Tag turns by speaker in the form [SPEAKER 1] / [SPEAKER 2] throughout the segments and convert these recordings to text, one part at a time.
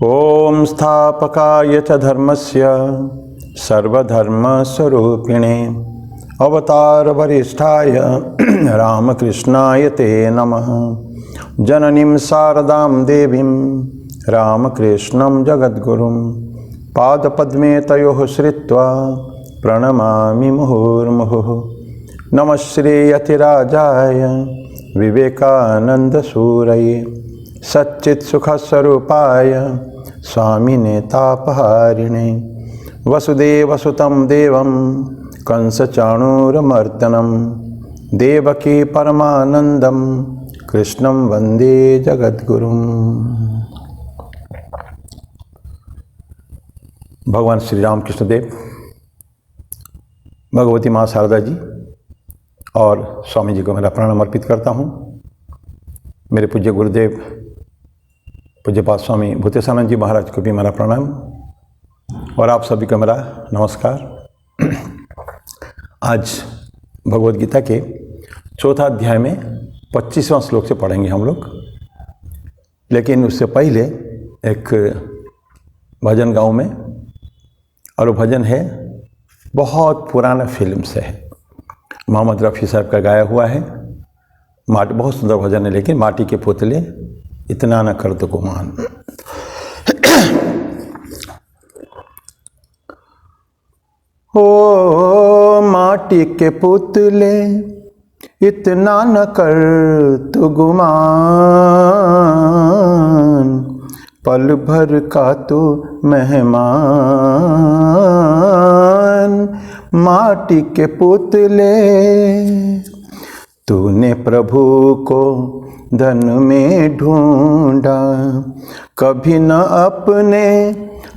[SPEAKER 1] ओम स्थापकाय च धर्मस्य सर्वधर्मस्वरूपिणे अवतार वरिष्ठाय रामकृष्णाय ते नमः। जननीं शारदां देवीं रामकृष्णं जगद्गुरुं पादपद्मे तयोः श्रित्वा प्रणमामि मुहुर्मुहुः। नमः श्रीयतिराजाय विवेकानन्दसूरये सच्चित्सुखस्वरूपाय स्वामिने तापहारिणे वसुदेवसुतं देवं कंसचाणूरमर्दनं देवकी परमानन्दं कृष्णं वन्दे जगद्गुरुं। भगवान श्री राम कृष्ण देव, भगवती माँ शारदा जी और स्वामी जी को मेरा प्रणाम अर्पित करता हूँ। मेरे पूज्य गुरुदेव पूज्यपाद स्वामी भूतेशानंद जी महाराज को भी मेरा प्रणाम और आप सभी को मेरा नमस्कार। आज भगवद गीता के चौथा अध्याय में 25वां श्लोक से पढ़ेंगे हम लोग, लेकिन उससे पहले एक भजन गाऊं में, और वो भजन है बहुत पुराना फिल्म से है, मोहम्मद रफ़ी साहब का गाया हुआ है। माटी, बहुत सुंदर भजन है, लेकिन माटी के पुतले इतना न कर तो गुमान। ओ माटी के पुतले इतना न कर तो गुमान, पल भर का तो मेहमान। माटी के पुतले तूने प्रभु को धन में ढूंढा, कभी न अपने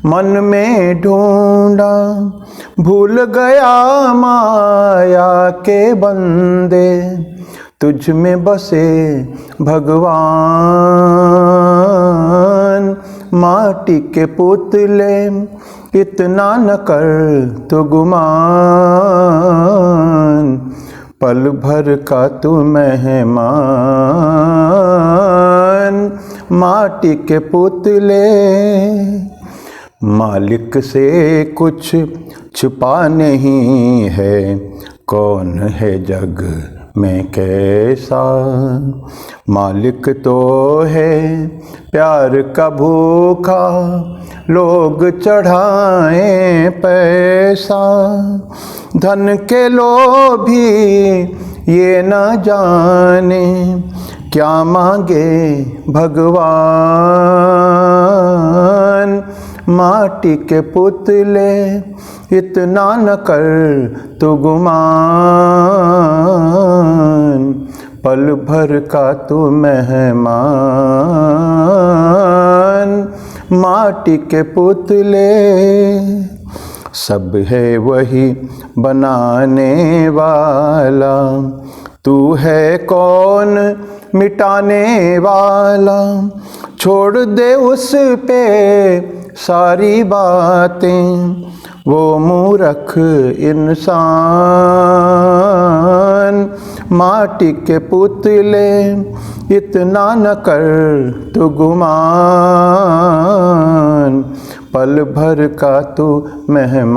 [SPEAKER 1] मन में ढूंढा। भूल गया माया के बंदे, तुझ में बसे भगवान। माटी के पुतले इतना न कर तो गुमान, पल भर का तू मेहमान। माटी के पुतले मालिक से कुछ छुपा नहीं है, कौन है जग में कैसा। मालिक तो है प्यार का भूखा, लोग चढ़ाएं पैसा। धन के लोभी ये न जाने, क्या मांगे भगवान। माटी के पुतले इतना न कर तो गुमान, पल भर का तू मेहमान। माटी के पुतले सब है वही बनाने वाला, तू है कौन मिटाने वाला। छोड़ दे उस पे सारी बातें, वो मूर्ख इंसान। माटी के पुतले इतना न कर तो गुमान, पल भर का तू मेहमान।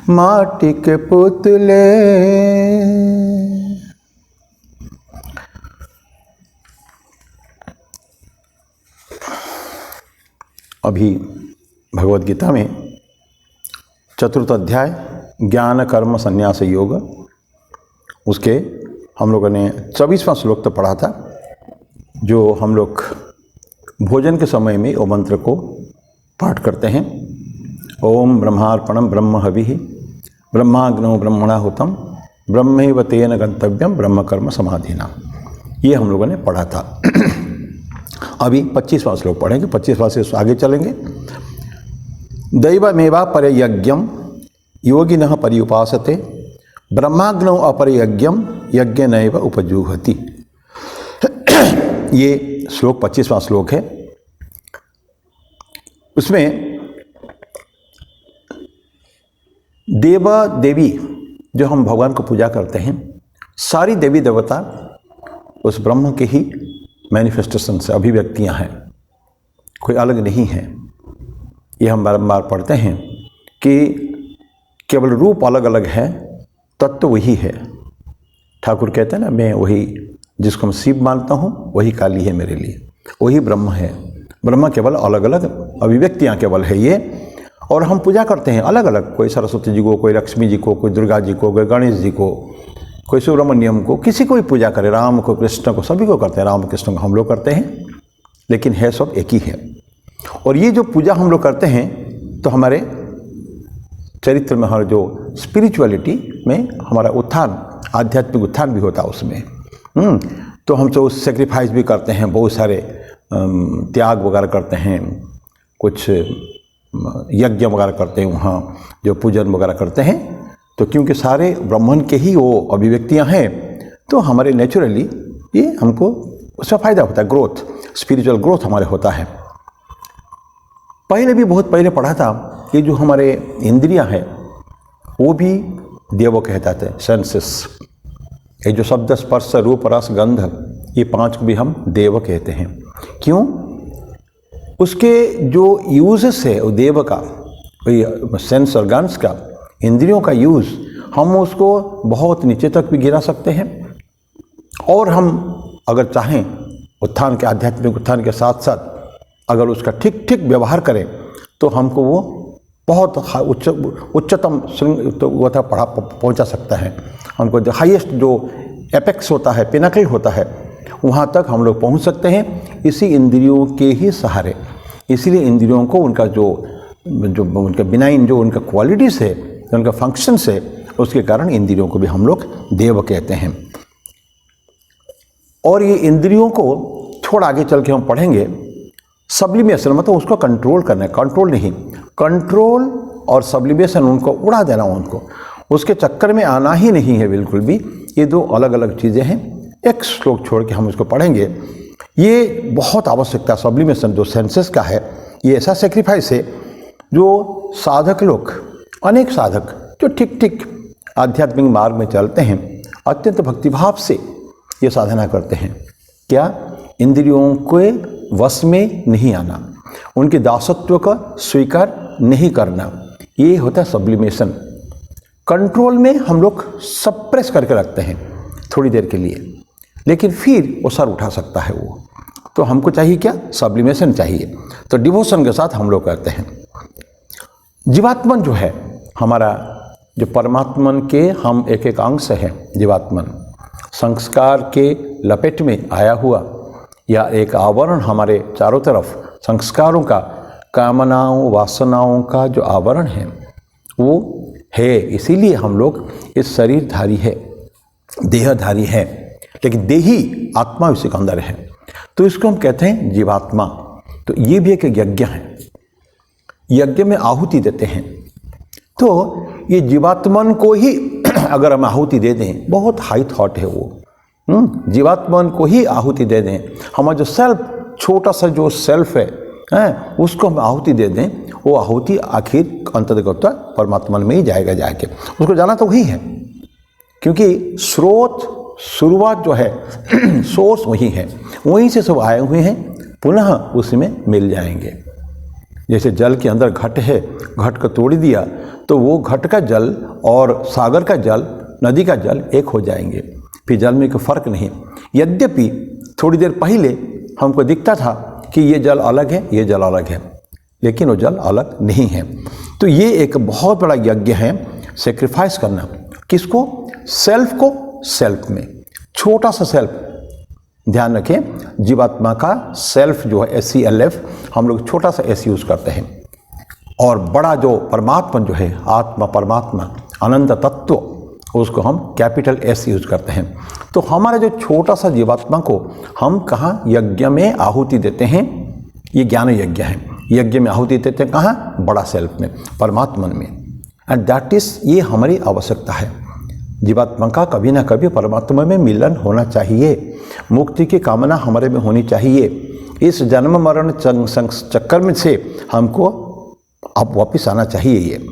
[SPEAKER 1] माटी के पुतले। अभी भगवद गीता में चतुर्थ अध्याय ज्ञान कर्म संन्यास योग, उसके हम लोगों ने 24वां श्लोक तो पढ़ा था, जो हम लोग भोजन के समय में वो मंत्र को पाठ करते हैं। ओम ब्रह्मार्पणम ब्रह्म हविः ब्रह्माग्नौ ब्रह्मणाहुतम ब्रह्मैव तेन गंतव्यम ब्रह्म कर्म समाधिना। ये हम लोगों ने पढ़ा था। अभी 25वां श्लोक पढ़ेंगे, 25वां से आगे चलेंगे। दैवमेवा परयज्ञम योगिनः पर्युपासते, ब्रह्माग्नौ अपरयज्ञम यज्ञनैव उपजुहति। ये श्लोक 25वां श्लोक है। उसमें देव देवी, जो हम भगवान को पूजा करते हैं, सारी देवी देवता उस ब्रह्म के ही मैनिफेस्टेशंस है, अभिव्यक्तियाँ हैं, कोई अलग नहीं है। ये हम बारंबार पढ़ते हैं कि केवल रूप अलग अलग है, तत्व वही है। ठाकुर कहते हैं ना, मैं वही जिसको मैं शिव मानता हूँ वही काली है मेरे लिए, वही ब्रह्म है। ब्रह्म केवल अलग अलग अभिव्यक्तियाँ केवल है ये, और हम पूजा करते हैं अलग अलग, कोई सरस्वती जी को, कोई लक्ष्मी जी को, कोई दुर्गा जी को, कोई गणेश जी को, कोई सुब्रमण्यम को, किसी को भी पूजा करे, राम को, कृष्ण को, सभी को करते हैं। राम कृष्ण को हम लोग करते हैं, लेकिन है सब एक ही है। और ये जो पूजा हम लोग करते हैं तो हमारे चरित्र में, हमारे जो स्पिरिचुअलिटी में हमारा उत्थान, आध्यात्मिक उत्थान भी होता है उसमें। तो हम तो सेक्रीफाइस भी करते हैं, बहुत सारे त्याग वगैरह करते हैं, कुछ यज्ञ वगैरह करते हैं, वहाँ जो पूजन वगैरह करते हैं। तो क्योंकि सारे ब्रह्मांड के ही वो अभिव्यक्तियाँ हैं, तो हमारे नेचुरली ये हमको उसका फ़ायदा होता है, ग्रोथ, स्पिरिचुअल ग्रोथ हमारे होता है। पहले भी बहुत पहले पढ़ा था कि जो हमारे इंद्रियां हैं वो भी देव कहता था, सेंसेस। ये जो शब्द, स्पर्श, रूप, रस, गंध, ये 5 को भी हम देव कहते हैं। क्यों? उसके जो यूजेस है वो देव का, सेंस ऑर्गन्स का, इंद्रियों का यूज़, हम उसको बहुत नीचे तक भी गिरा सकते हैं। और हम अगर चाहें उत्थान के, आध्यात्मिक उत्थान के साथ साथ अगर उसका ठीक ठीक व्यवहार करें तो हमको वो बहुत उच्चतम पहुंचा सकता है। हमको जो हाईएस्ट जो एपेक्स होता है, पिनाकल होता है, वहाँ तक हम लोग पहुँच सकते हैं इसी इंद्रियों के ही सहारे। इसीलिए इंद्रियों को उनका जो उनका बिनाइन जो उनका क्वालिटीज़ है, उनका फंक्शंस है, उसके कारण इंद्रियों को भी हम लोग देव कहते हैं। और ये इंद्रियों को थोड़ा आगे चल के हम पढ़ेंगे, सब्लिमेशन मतलब उसको कंट्रोल करना है, कंट्रोल नहीं, कंट्रोल और सब्लिमेशन, उनको उड़ा देना, उनको उसके चक्कर में आना ही नहीं है बिल्कुल भी। ये 2 अलग अलग चीज़ें हैं। एक श्लोक छोड़ के हम उसको पढ़ेंगे। ये बहुत आवश्यकता, सब्लिमेशन जो सेंसेस का है, ये ऐसा सेक्रीफाइस है जो साधक लोग, अनेक साधक जो ठीक ठीक आध्यात्मिक मार्ग में चलते हैं, अत्यंत भक्तिभाव से ये साधना करते हैं। क्या? इंद्रियों के वश में नहीं आना, उनके दासत्व का स्वीकार नहीं करना, ये होता है सब्लिमेशन। कंट्रोल में हम लोग सप्रेस करके रखते हैं थोड़ी देर के लिए, लेकिन फिर वो सर उठा सकता है वो। तो हमको चाहिए क्या? सब्लिमेशन चाहिए। तो डिवोशन के साथ हम लोग करते हैं। जीवात्मन जो है हमारा, जो परमात्मन के हम एक एक अंश हैं, जीवात्मन संस्कार के लपेट में आया हुआ या एक आवरण हमारे चारों तरफ, संस्कारों का, कामनाओं, वासनाओं का जो आवरण है वो है। इसीलिए हम लोग इस शरीरधारी है, देहधारी है, लेकिन देही आत्मा उसी के अंदर है, तो इसको हम कहते हैं जीवात्मा। तो ये भी एक यज्ञ है, यज्ञ में आहुति देते हैं। तो ये जीवात्मन को ही अगर हम आहुति दे दें, बहुत हाई थॉट है वो, जीवात्मन को ही आहुति दे दें, हमारा जो सेल्फ, छोटा सा जो सेल्फ है, उसको हम आहुति दे दें, वो आहुति आखिर अंतर्गत परमात्मा में ही जाएगा, जाके उसको जाना तो वही है, क्योंकि स्रोत, शुरुआत जो है सोर्स वही है, वहीं से सब आए हुए हैं, पुनः उसी में मिल जाएंगे। जैसे जल के अंदर घट है, घट को तोड़ दिया तो वो घट का जल और सागर का जल, नदी का जल एक हो जाएंगे, फिर जल में कोई फर्क नहीं। यद्यपि थोड़ी देर पहले हमको दिखता था कि ये जल अलग है, ये जल अलग है, लेकिन वो जल अलग नहीं है। तो ये एक बहुत बड़ा यज्ञ है, सेक्रीफाइस करना। किसको? सेल्फ को सेल्फ में, छोटा सा सेल्फ, ध्यान रखें, जीवात्मा का सेल्फ जो है SELF, हम लोग छोटा सा S यूज़ करते हैं, और बड़ा जो परमात्मा जो है, आत्मा, परमात्मा, अनंत तत्व, उसको हम कैपिटल S यूज़ करते हैं। तो हमारा जो छोटा सा जीवात्मा को हम कहाँ यज्ञ में आहुति देते हैं? ये ज्ञान यज्ञ है। यज्ञ में आहुति देते हैं कहाँ? बड़ा सेल्फ में, परमात्मा में। एंड दैट इज़, ये हमारी आवश्यकता है। जीवात्मा का कभी ना कभी परमात्मा में मिलन होना चाहिए, मुक्ति की कामना हमारे में होनी चाहिए। इस जन्म मरण चक्कर में से हमको अब वापस आना चाहिए ये।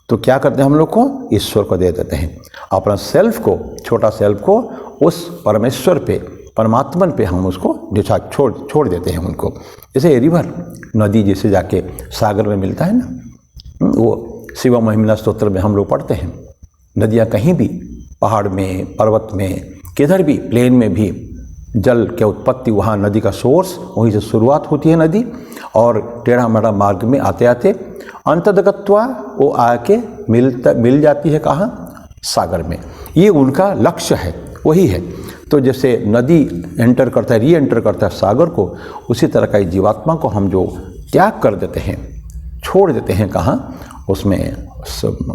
[SPEAKER 1] तो क्या करते हैं हम लोग को? ईश्वर को दे देते हैं, अपना सेल्फ को, छोटा सेल्फ को उस परमेश्वर पे परमात्मन पे हम उसको डिस्चार्ज छोड़ देते हैं उनको। जैसे रिवर, नदी जैसे जाके सागर में मिलता है ना, वो शिव महिमना स्तोत्र में हम लोग पढ़ते हैं। नदियाँ कहीं भी, पहाड़ में, पर्वत में, किधर भी, प्लेन में भी जल के उत्पत्ति, वहाँ नदी का सोर्स, वहीं से शुरुआत होती है नदी, और टेढ़ा मेढ़ा मार्ग में आते आते अंतदगत्वा वो आके मिल जाती है कहाँ? सागर में। ये उनका लक्ष्य है, वही है। तो जैसे नदी एंटर करता है, री एंटर करता है सागर को, उसी तरह का जीवात्मा को हम जो त्याग कर देते हैं, छोड़ देते हैं कहाँ? उसमें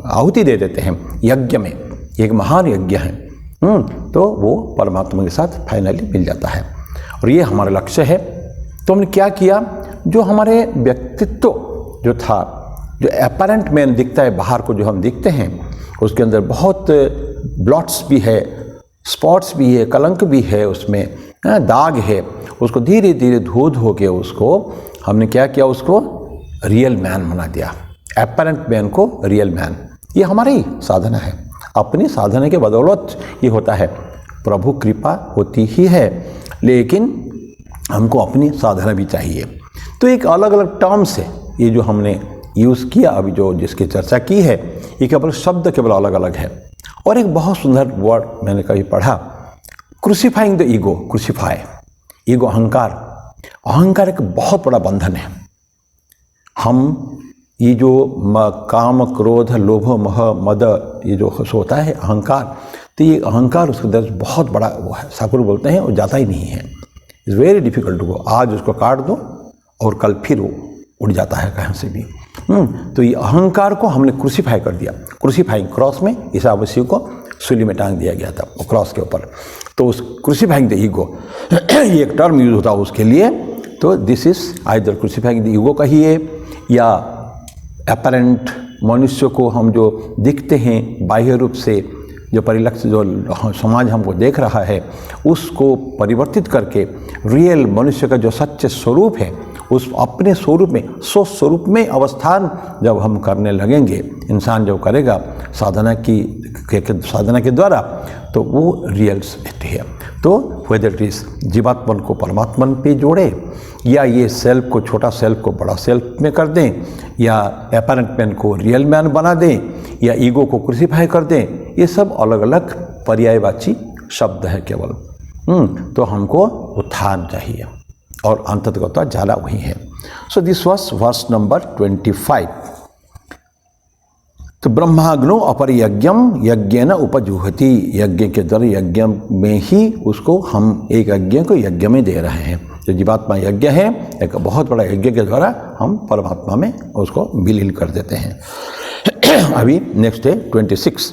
[SPEAKER 1] आहुति दे देते हैं यज्ञ में। एक महान यज्ञ है, तो वो परमात्मा के साथ फाइनली मिल जाता है, और ये हमारा लक्ष्य है। तो हमने क्या किया? जो हमारे व्यक्तित्व जो था, जो अपैरेंट मैन दिखता है बाहर को, जो हम दिखते हैं, उसके अंदर बहुत ब्लॉट्स भी है, स्पॉट्स भी है, कलंक भी है, उसमें दाग है। उसको धीरे धीरे धो के उसको हमने क्या किया? उसको रियल मैन बना दिया, अपैरेंट मैन को रियल मैन। ये हमारी साधना है, अपनी साधना के बदौलत ये होता है। प्रभु कृपा होती ही है, लेकिन हमको अपनी साधना भी चाहिए। तो एक अलग अलग टर्म्स है ये जो हमने यूज़ किया, अभी जो जिसकी चर्चा की है, ये केवल शब्द केवल अलग अलग है। और एक बहुत सुंदर वर्ड मैंने कभी पढ़ा, क्रूसीफाइंग द ईगो। क्रूसीफाई ईगो, अहंकार। अहंकार एक बहुत बड़ा बंधन है। हम ये जो काम, क्रोध, लोभ, मोह, मद, ये जो होता है अहंकार, तो ये अहंकार उसके अंदर बहुत बड़ा वो है। ठाकुर बोलते हैं वो जाता ही नहीं है, is very difficult to go. आज उसको काट दो और कल फिर वो उड़ जाता है कहीं से भी। तो ये अहंकार को हमने क्रूसीफाई कर दिया। क्रूसीफाइंग, क्रॉस में ईसा मसीह को सूली में टांग दिया गया था, वो क्रॉस के ऊपर। तो उस क्रूसीफाइंग द ईगो ये एक टर्म यूज होता है उसके लिए। तो this is either crucifying the ego कहिए, या अपैरेंट मनुष्य को हम जो दिखते हैं बाह्य रूप से, जो परिलक्ष्य जो समाज हमको देख रहा है, उसको परिवर्तित करके रियल मनुष्य का जो सच्चे स्वरूप है, उस अपने स्वरूप में, स्वस्वरूप में अवस्थान जब हम करने लगेंगे, इंसान जब करेगा साधना के द्वारा, तो वो रियल है। तो वेदर इट इज जीवात्मन को परमात्मन पे जोड़े, या ये सेल्फ को, छोटा सेल्फ को बड़ा सेल्फ में कर दें, या अपैरेंट मैन को रियल मैन बना दें, या ईगो को क्रूसीफाई कर दें, ये सब अलग अलग पर्यायवाची शब्द है केवल। तो हमको उत्थान चाहिए, और अंततः जाला वही है। So this was worse number 25। तो ब्रह्माग्नो अपर यज्ञम यज्ञेन उपजुहति, यज्ञ के द्वारा, यज्ञ में ही उसको हम एक यज्ञ को यज्ञ में दे रहे हैं। जो जीवात्मा यज्ञ है, एक बहुत बड़ा यज्ञ के द्वारा हम परमात्मा में उसको विलीन कर देते हैं। अभी नेक्स्ट है 26।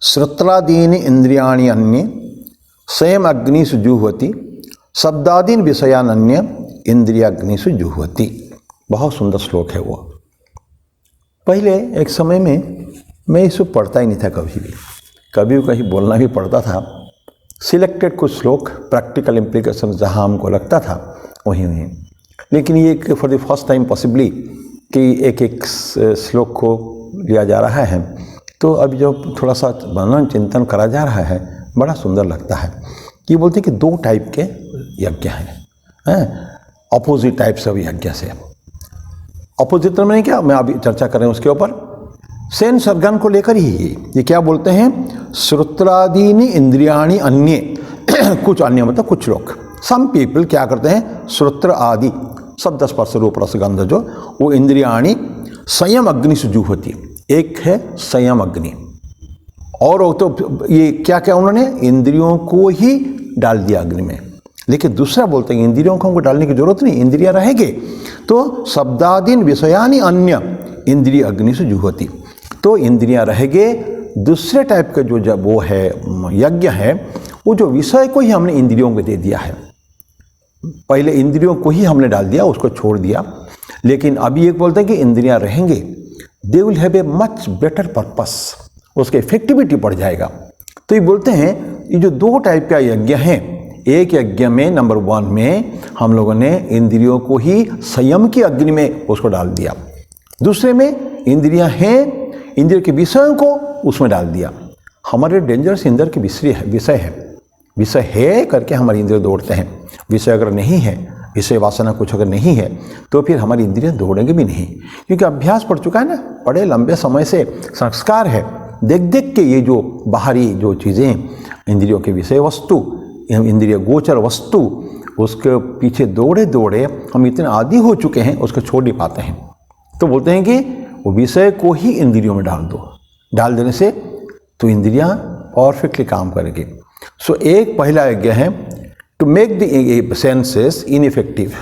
[SPEAKER 1] श्रोत्रादीनि इंद्रियाणि अन्ये स्वयं अग्निषु जुह्वति, शब्दादीन विषयान्य इंद्रियाग्निषु जुह्वति। बहुत सुंदर श्लोक है वो। पहले एक समय में मैं इसको पढ़ता ही नहीं था कभी भी, कहीं बोलना भी पड़ता था। सिलेक्टेड कुछ श्लोक, प्रैक्टिकल इम्प्लीकेशन जहाँ हमको लगता था वहीं। लेकिन ये for the first time possibly कि एक श्लोक को लिया जा रहा है, तो अभी जब थोड़ा सा मनन चिंतन करा जा रहा है, बड़ा सुंदर लगता है। ये बोलते हैं कि दो टाइप के यज्ञ हैं, अपोजिट टाइप्स ऑफ यज्ञ से। अपोजिट में क्या, मैं अभी चर्चा कर रहे हैं उसके ऊपर, सेंस ऑर्गन को लेकर ही ये क्या बोलते हैं, श्रोत्रादीनि इंद्रियाणि अन्ये। कुछ अन्य मतलब कुछ लोग, सम पीपल क्या करते हैं, श्रोत्र आदि शब्द स्पर्श रूप रस गंध, जो वो इंद्रियाणि संयम अग्नि से जुह्वति। एक है संयम अग्नि, और तो ये क्या क्या उन्होंने इंद्रियों को ही डाल दिया अग्नि में। लेकिन दूसरा बोलते हैं इंद्रियों को हमको डालने की जरूरत नहीं, इंद्रियां रहेंगे तो शब्दादीन विषयानि अन्य इंद्रिय अग्नि से जुह्वति। तो इंद्रियां रहेंगे। दूसरे टाइप का जो जब वो है यज्ञ है, वो जो विषय को ही हमने इंद्रियों को दे दिया है। पहले इंद्रियों को ही हमने डाल दिया, उसको छोड़ दिया। लेकिन अभी एक बोलते हैं कि इंद्रियां रहेंगे, they will have a much better purpose, उसका इफेक्टिविटी बढ़ जाएगा। तो ये बोलते हैं ये जो दो टाइप का यज्ञ है, एक यज्ञ में नंबर 1 में हम लोगों ने इंद्रियों को ही संयम की अग्नि में उसको डाल दिया। दूसरे में इंद्रियां हैं, इंद्रिय के विषयों को उसमें डाल दिया। हमारे डेंजरस इंद्र के विषय है, विषय है करके हमारी इंद्रिय दौड़ते हैं। विषय अगर नहीं है, विषय वासना कुछ अगर नहीं है, तो फिर हमारी इंद्रिय दौड़ेंगे भी नहीं, क्योंकि अभ्यास पड़ चुका है ना, बड़े लंबे समय से संस्कार है। देख देख के ये जो बाहरी जो चीज़ें, इंद्रियों के विषय वस्तु, इंद्रिय गोचर वस्तु, उसके पीछे दौड़े दौड़े हम इतने आदी हो चुके हैं, उसको छोड़ नहीं पाते हैं। तो बोलते हैं कि वो विषय को ही इंद्रियों में डाल दो, डाल देने से तो इंद्रियां परफेक्टली काम करेंगी। सो एक पहला यज्ञ है to make the senses ineffective,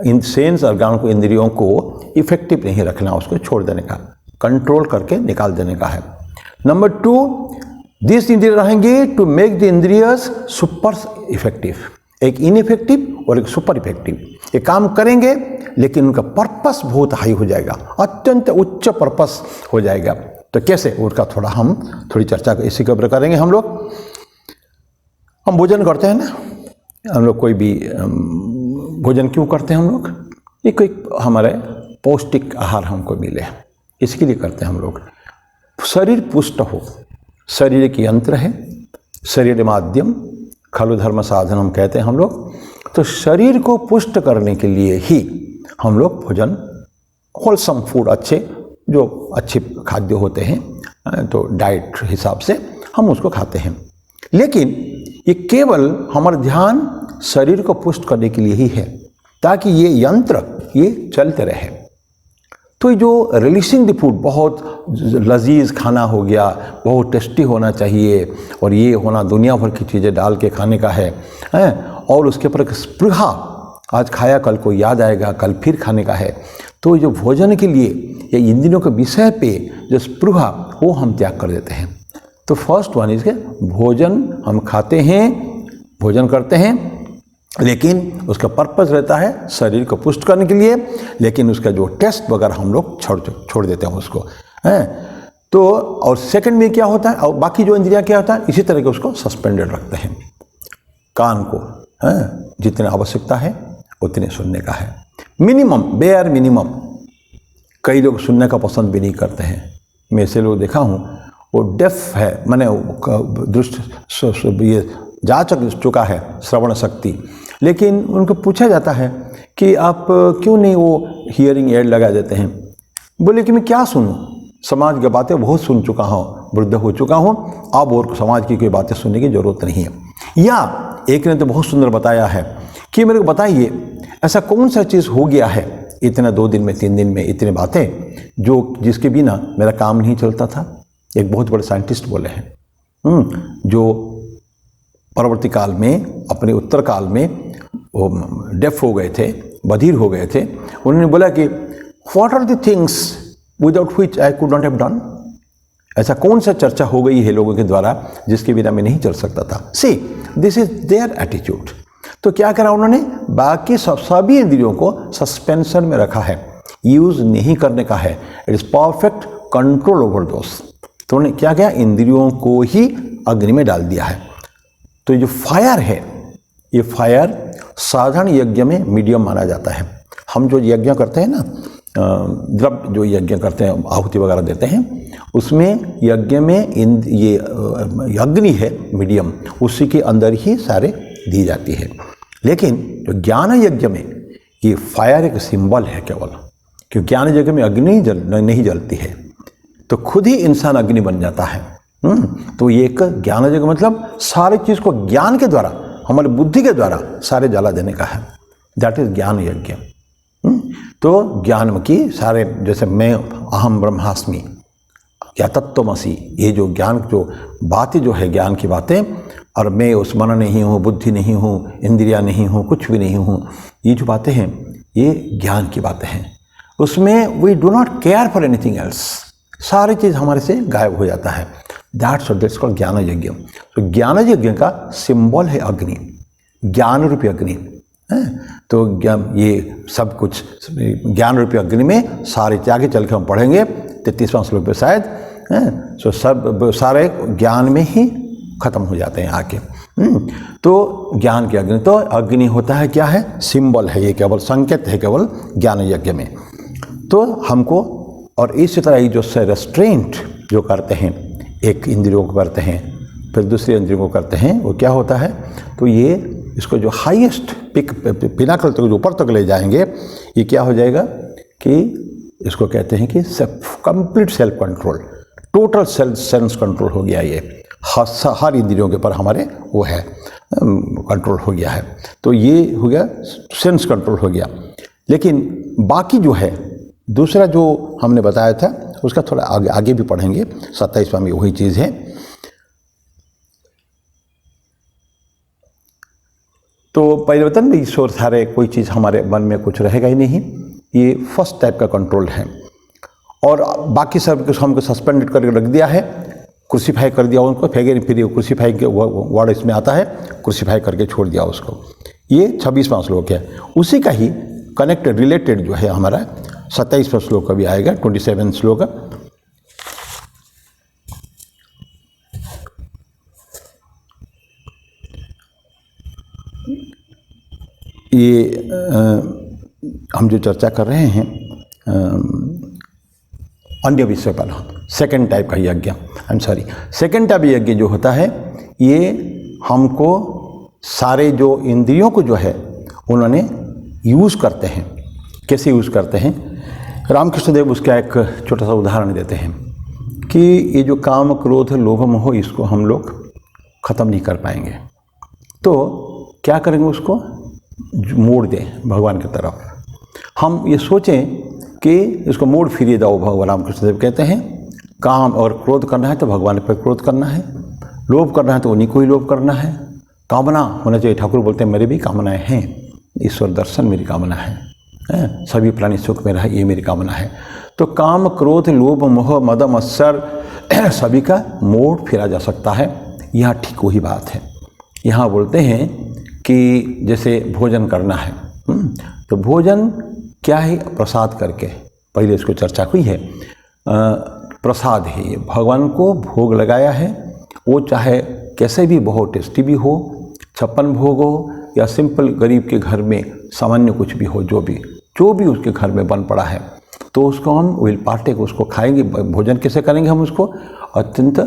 [SPEAKER 1] इन सेंस ऑर्गन को, इंद्रियों को इफेक्टिव नहीं रखना, उसको छोड़ देने का, कंट्रोल करके निकाल देने का है। नंबर 2, दिस इंद्रिय रहेंगे टू मेक द इंद्रियस सुपर इफेक्टिव, एक इनइफेक्टिव और एक सुपर इफेक्टिव। ये काम करेंगे लेकिन उनका पर्पस बहुत हाई हो जाएगा, अत्यंत उच्च पर्पस हो जाएगा। तो कैसे, उसका थोड़ी चर्चा इसी के ऊपर करेंगे हम लोग। हम भोजन करते हैं ना, हम लोग कोई भी भोजन क्यों करते हैं हम लोग? ये कोई हमारे पौष्टिक आहार हमको मिले, इसके लिए करते हैं हम लोग। शरीर पुष्ट हो, शरीर एक यंत्र है, शरीर माध्यम खलु धर्म साधन हम कहते हैं हम लोग। तो शरीर को पुष्ट करने के लिए ही हम लोग भोजन, होलसम फूड, अच्छे खाद्य होते हैं, तो डाइट हिसाब से हम उसको खाते हैं। लेकिन ये केवल हमारा ध्यान शरीर को पुष्ट करने के लिए ही है, ताकि ये यंत्र ये चलते रहे। तो जो रिलीजिंग द फूड, बहुत लजीज खाना हो गया, बहुत टेस्टी होना चाहिए, और ये होना दुनिया भर की चीज़ें डाल के खाने का है, और उसके ऊपर स्पृहा, आज खाया कल को याद आएगा, कल फिर खाने का है। तो जो भोजन के लिए या इंद्रियों के विषय पे जो स्पृहा, वो हम त्याग कर देते हैं। तो फर्स्ट वन इज के भोजन हम खाते हैं, भोजन करते हैं, लेकिन उसका पर्पस रहता है शरीर को पुष्ट करने के लिए, लेकिन उसका जो टेस्ट वगैरह हम लोग छोड़ देते हैं उसको, हैं। तो और सेकंड में क्या होता है, और बाकी जो इंद्रियां क्या होता है, इसी तरह के उसको सस्पेंडेड रखते हैं। कान को, हैं, जितनी आवश्यकता है उतने सुनने का है, मिनिमम, बेयर मिनिमम। कई लोग सुनने का पसंद भी नहीं करते हैं। मैं ऐसे लोग देखा हूँ, वो डेफ है, मैंने दृष्ट ये जा चुका है श्रवण शक्ति, लेकिन उनको पूछा जाता है कि आप क्यों नहीं वो हियरिंग एड लगा देते हैं। बोले कि मैं क्या सुनूं, समाज की बातें बहुत सुन चुका हूँ, वृद्ध हो चुका हूँ, अब और समाज की कोई बातें सुनने की ज़रूरत नहीं है। या एक ने तो बहुत सुंदर बताया है कि मेरे को बताइए ऐसा कौन सा चीज़ हो गया है इतना 2 दिन में 3 दिन में इतने बातें, जो जिसके बिना मेरा काम नहीं चलता था। एक बहुत बड़े साइंटिस्ट बोले हैं, जो परवर्ती काल में, अपने उत्तर काल में वो डेफ हो गए थे, बधिर हो गए थे। उन्होंने बोला कि what are the things without which I could not have done. ऐसा कौन सा चर्चा हो गई है लोगों के द्वारा जिसके बिना मैं नहीं चल सकता था। See this is their attitude. तो क्या करा उन्होंने, बाकी सभी इंद्रियों को सस्पेंशन में रखा है, यूज नहीं करने का है। It is perfect control over those. तो उन्होंने क्या किया, इंद्रियों को ही अग्नि में डाल दिया है। तो ये जो फायर है, ये फायर साधारण यज्ञ में मीडियम माना जाता है। हम जो यज्ञ करते हैं ना, द्रव्य जो यज्ञ करते हैं, आहुति वगैरह देते हैं, उसमें यज्ञ में ये अग्नि है मीडियम, उसी के अंदर ही सारे दी जाती है। लेकिन जो ज्ञान यज्ञ में ये फायर एक सिंबल है केवल, क्योंकि ज्ञान यज्ञ में अग्नि नहीं जलती है, तो खुद ही इंसान अग्नि बन जाता है। तो ये एक ज्ञान यज्ञ मतलब सारी चीज़ को ज्ञान के द्वारा, हमारी बुद्धि के द्वारा सारे जला देने का है। दैट इज ज्ञान यज्ञ। तो ज्ञान की सारे, जैसे मैं अहम ब्रह्मास्मि या तत्वमसि, ये जो ज्ञान, जो बातें जो है ज्ञान की बातें, और मैं उस मन नहीं हूँ, बुद्धि नहीं हूँ, इंद्रिया नहीं हूँ, कुछ भी नहीं हूँ, ये जो बातें हैं ये ज्ञान की बातें हैं। उसमें we do not care for anything else, सारी चीज़ हमारे से गायब हो जाता है। दैट्स कॉल्ड ज्ञान यज्ञ। तो ज्ञान यज्ञ का सिंबल है अग्नि, ज्ञान रूपी अग्नि है। तो ये सब कुछ ज्ञान रूपी अग्नि में सारे, आगे चल के हम पढ़ेंगे 33वां श्लोक पे शायद, तो सब सारे ज्ञान में ही खत्म हो जाते हैं आके। तो ज्ञान की अग्नि, तो अग्नि होता है क्या है, सिंबल है, ये केवल संकेत है केवल ज्ञान यज्ञ में। तो हमको, और इसी तरह जो रेस्ट्रेंट जो करते हैं, एक इंद्रियों को करते हैं, फिर दूसरी इंद्रियों को करते हैं, वो क्या होता है, तो ये इसको जो हाईएस्ट पिनाकल तक, जो ऊपर तक ले जाएंगे, ये क्या हो जाएगा कि इसको कहते हैं कि complete self control, total sense control हो गया। ये हर इंद्रियों के ऊपर हमारे वो है कंट्रोल हो गया है। तो ये हो गया सेंस कंट्रोल हो गया। लेकिन बाकी जो है दूसरा जो हमने बताया था उसका थोड़ा आगे भी पढ़ेंगे। 27वां में वही चीज़ है। तो पहले बता ना, ईश्वर सारे कोई चीज़ हमारे मन में कुछ रहेगा ही नहीं, ये फर्स्ट टाइप का कंट्रोल है। और बाकी सब को हमको सस्पेंडेड करके रख दिया है, क्रूसीफाई कर दिया उनको, फिर क्रूसीफाई के वर्ड इसमें आता है, क्रूसीफाई करके छोड़ दिया उसको। ये 26वां श्लोक है। उसी का ही कनेक्टेड रिलेटेड जो है हमारा 27वां श्लोक का भी आएगा, 27 श्लोक। ये हम जो चर्चा कर रहे हैं अन्य विषय पर, सेकेंड टाइप का यज्ञ, सेकेंड टाइप यज्ञ जो होता है, ये हमको सारे जो इंद्रियों को जो है उन्होंने यूज़ करते हैं। कैसे यूज़ करते हैं? रामकृष्ण देव उसका एक छोटा सा उदाहरण देते हैं कि ये जो काम क्रोध लोभ मोह, इसको हम लोग ख़त्म नहीं कर पाएंगे, तो क्या करेंगे, उसको मोड़ दें भगवान की तरफ। हम ये सोचें कि इसको मोड़ फिरिए जाओ, भगवान रामकृष्ण देव कहते हैं काम और क्रोध करना है तो भगवान पर क्रोध करना है, लोभ करना है तो उन्हीं को ही लोभ करना है, कामना होना चाहिए। ठाकुर बोलते हैं मेरी भी कामनाएं हैं, ईश्वर दर्शन मेरी कामना है, सभी प्राणी सुख में रहे, ये मेरी कामना है। तो काम क्रोध लोभ मोह मद मत्सर सभी का मोड़ फिरा जा सकता है। यहाँ ठीक वही बात है। यहाँ बोलते हैं कि जैसे भोजन करना है, तो भोजन क्या है, प्रसाद करके, पहले इसको चर्चा हुई है। प्रसाद है, ये भगवान को भोग लगाया है, वो चाहे कैसे भी बहुत टेस्टी भी हो, 56 भोग हो, या सिंपल गरीब के घर में सामान्य कुछ भी हो, जो भी उसके घर में बन पड़ा है, तो उसको हम विल पार्टेक, उसको खाएंगे। भोजन कैसे करेंगे हम उसको? अत्यंत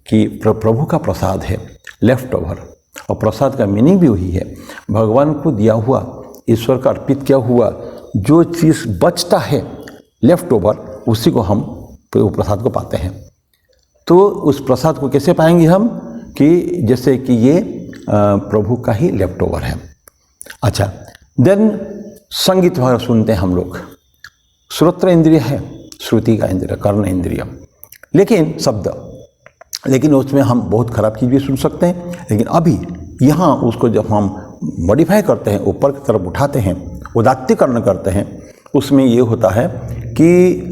[SPEAKER 1] कि प्रभु का प्रसाद है, लेफ्ट ओवर। और प्रसाद का मीनिंग भी वही है, भगवान को दिया हुआ, ईश्वर का अर्पित किया हुआ जो चीज़ बचता है लेफ्ट ओवर, उसी को हम प्रसाद को पाते हैं। तो उस प्रसाद को कैसे पाएंगे हम? कि जैसे कि ये प्रभु का ही लेफ्ट ओवर है। अच्छा, देन संगीत वगैरह सुनते हैं हम लोग, श्रोत्र इंद्रिय है, श्रुति का इंद्रिय, कर्ण इंद्रिय, लेकिन शब्द, लेकिन उसमें हम बहुत खराब चीज़ भी सुन सकते हैं। लेकिन अभी यहाँ उसको जब हम मॉडिफाई करते हैं, ऊपर की तरफ उठाते हैं, उदात्तीकरण करते हैं, उसमें ये होता है कि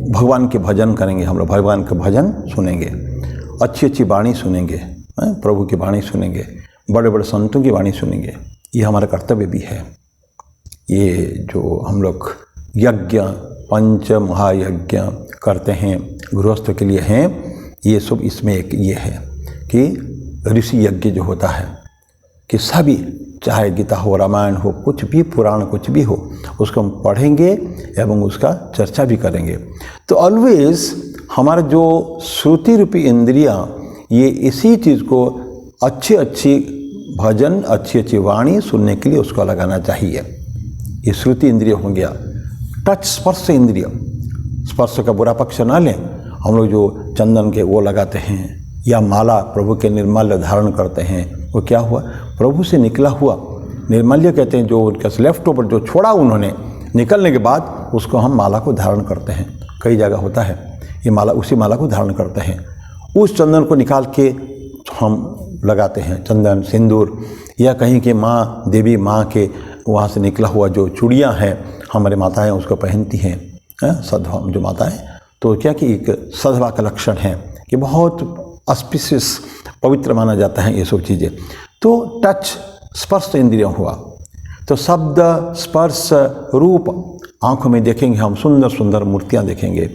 [SPEAKER 1] भगवान के भजन करेंगे हम लोग, भगवान के भजन सुनेंगे, अच्छी अच्छी वाणी सुनेंगे, प्रभु की वाणी सुनेंगे, बड़े बड़े संतों की वाणी सुनेंगे। ये हमारा कर्तव्य भी है। ये जो हम लोग यज्ञ, पंच महायज्ञ करते हैं गृहस्थ के लिए हैं, ये सब इसमें एक ये है कि ऋषि यज्ञ जो होता है, कि सभी, चाहे गीता हो, रामायण हो, कुछ भी पुराण कुछ भी हो, उसको हम पढ़ेंगे एवं उसका चर्चा भी करेंगे। तो ऑलवेज हमारा जो श्रुति रूपी इंद्रियां, ये इसी चीज़ को अच्छी अच्छी भजन, अच्छी अच्छी वाणी सुनने के लिए उसको लगाना चाहिए। ये श्रुति इंद्रिय हो गया। टच स्पर्श इंद्रिय, स्पर्श का बुरा पक्ष ना लें। हम लोग जो चंदन के वो लगाते हैं, या माला प्रभु के निर्माल्य धारण करते हैं, वो क्या हुआ? प्रभु से निकला हुआ निर्माल्य कहते हैं, जो उनका लेफ्ट ओवर जो छोड़ा उन्होंने, निकलने के बाद उसको हम माला को धारण करते हैं। कई जगह होता है ये माला, उसी माला को धारण करते हैं। उस चंदन को निकाल के हम लगाते हैं, चंदन सिंदूर, या कहीं के माँ देवी माँ के वहाँ से निकला हुआ जो चूड़ियाँ हैं हमारे माताएं उसको पहनती हैं, सधवा जो माताएं, तो क्या कि एक सधवा का लक्षण है कि बहुत ऑस्पिशियस, पवित्र माना जाता है ये सब चीज़ें। तो टच स्पर्श इंद्रिय हुआ, तो शब्द स्पर्श रूप, आँखों में देखेंगे हम सुंदर सुंदर मूर्तियाँ देखेंगे,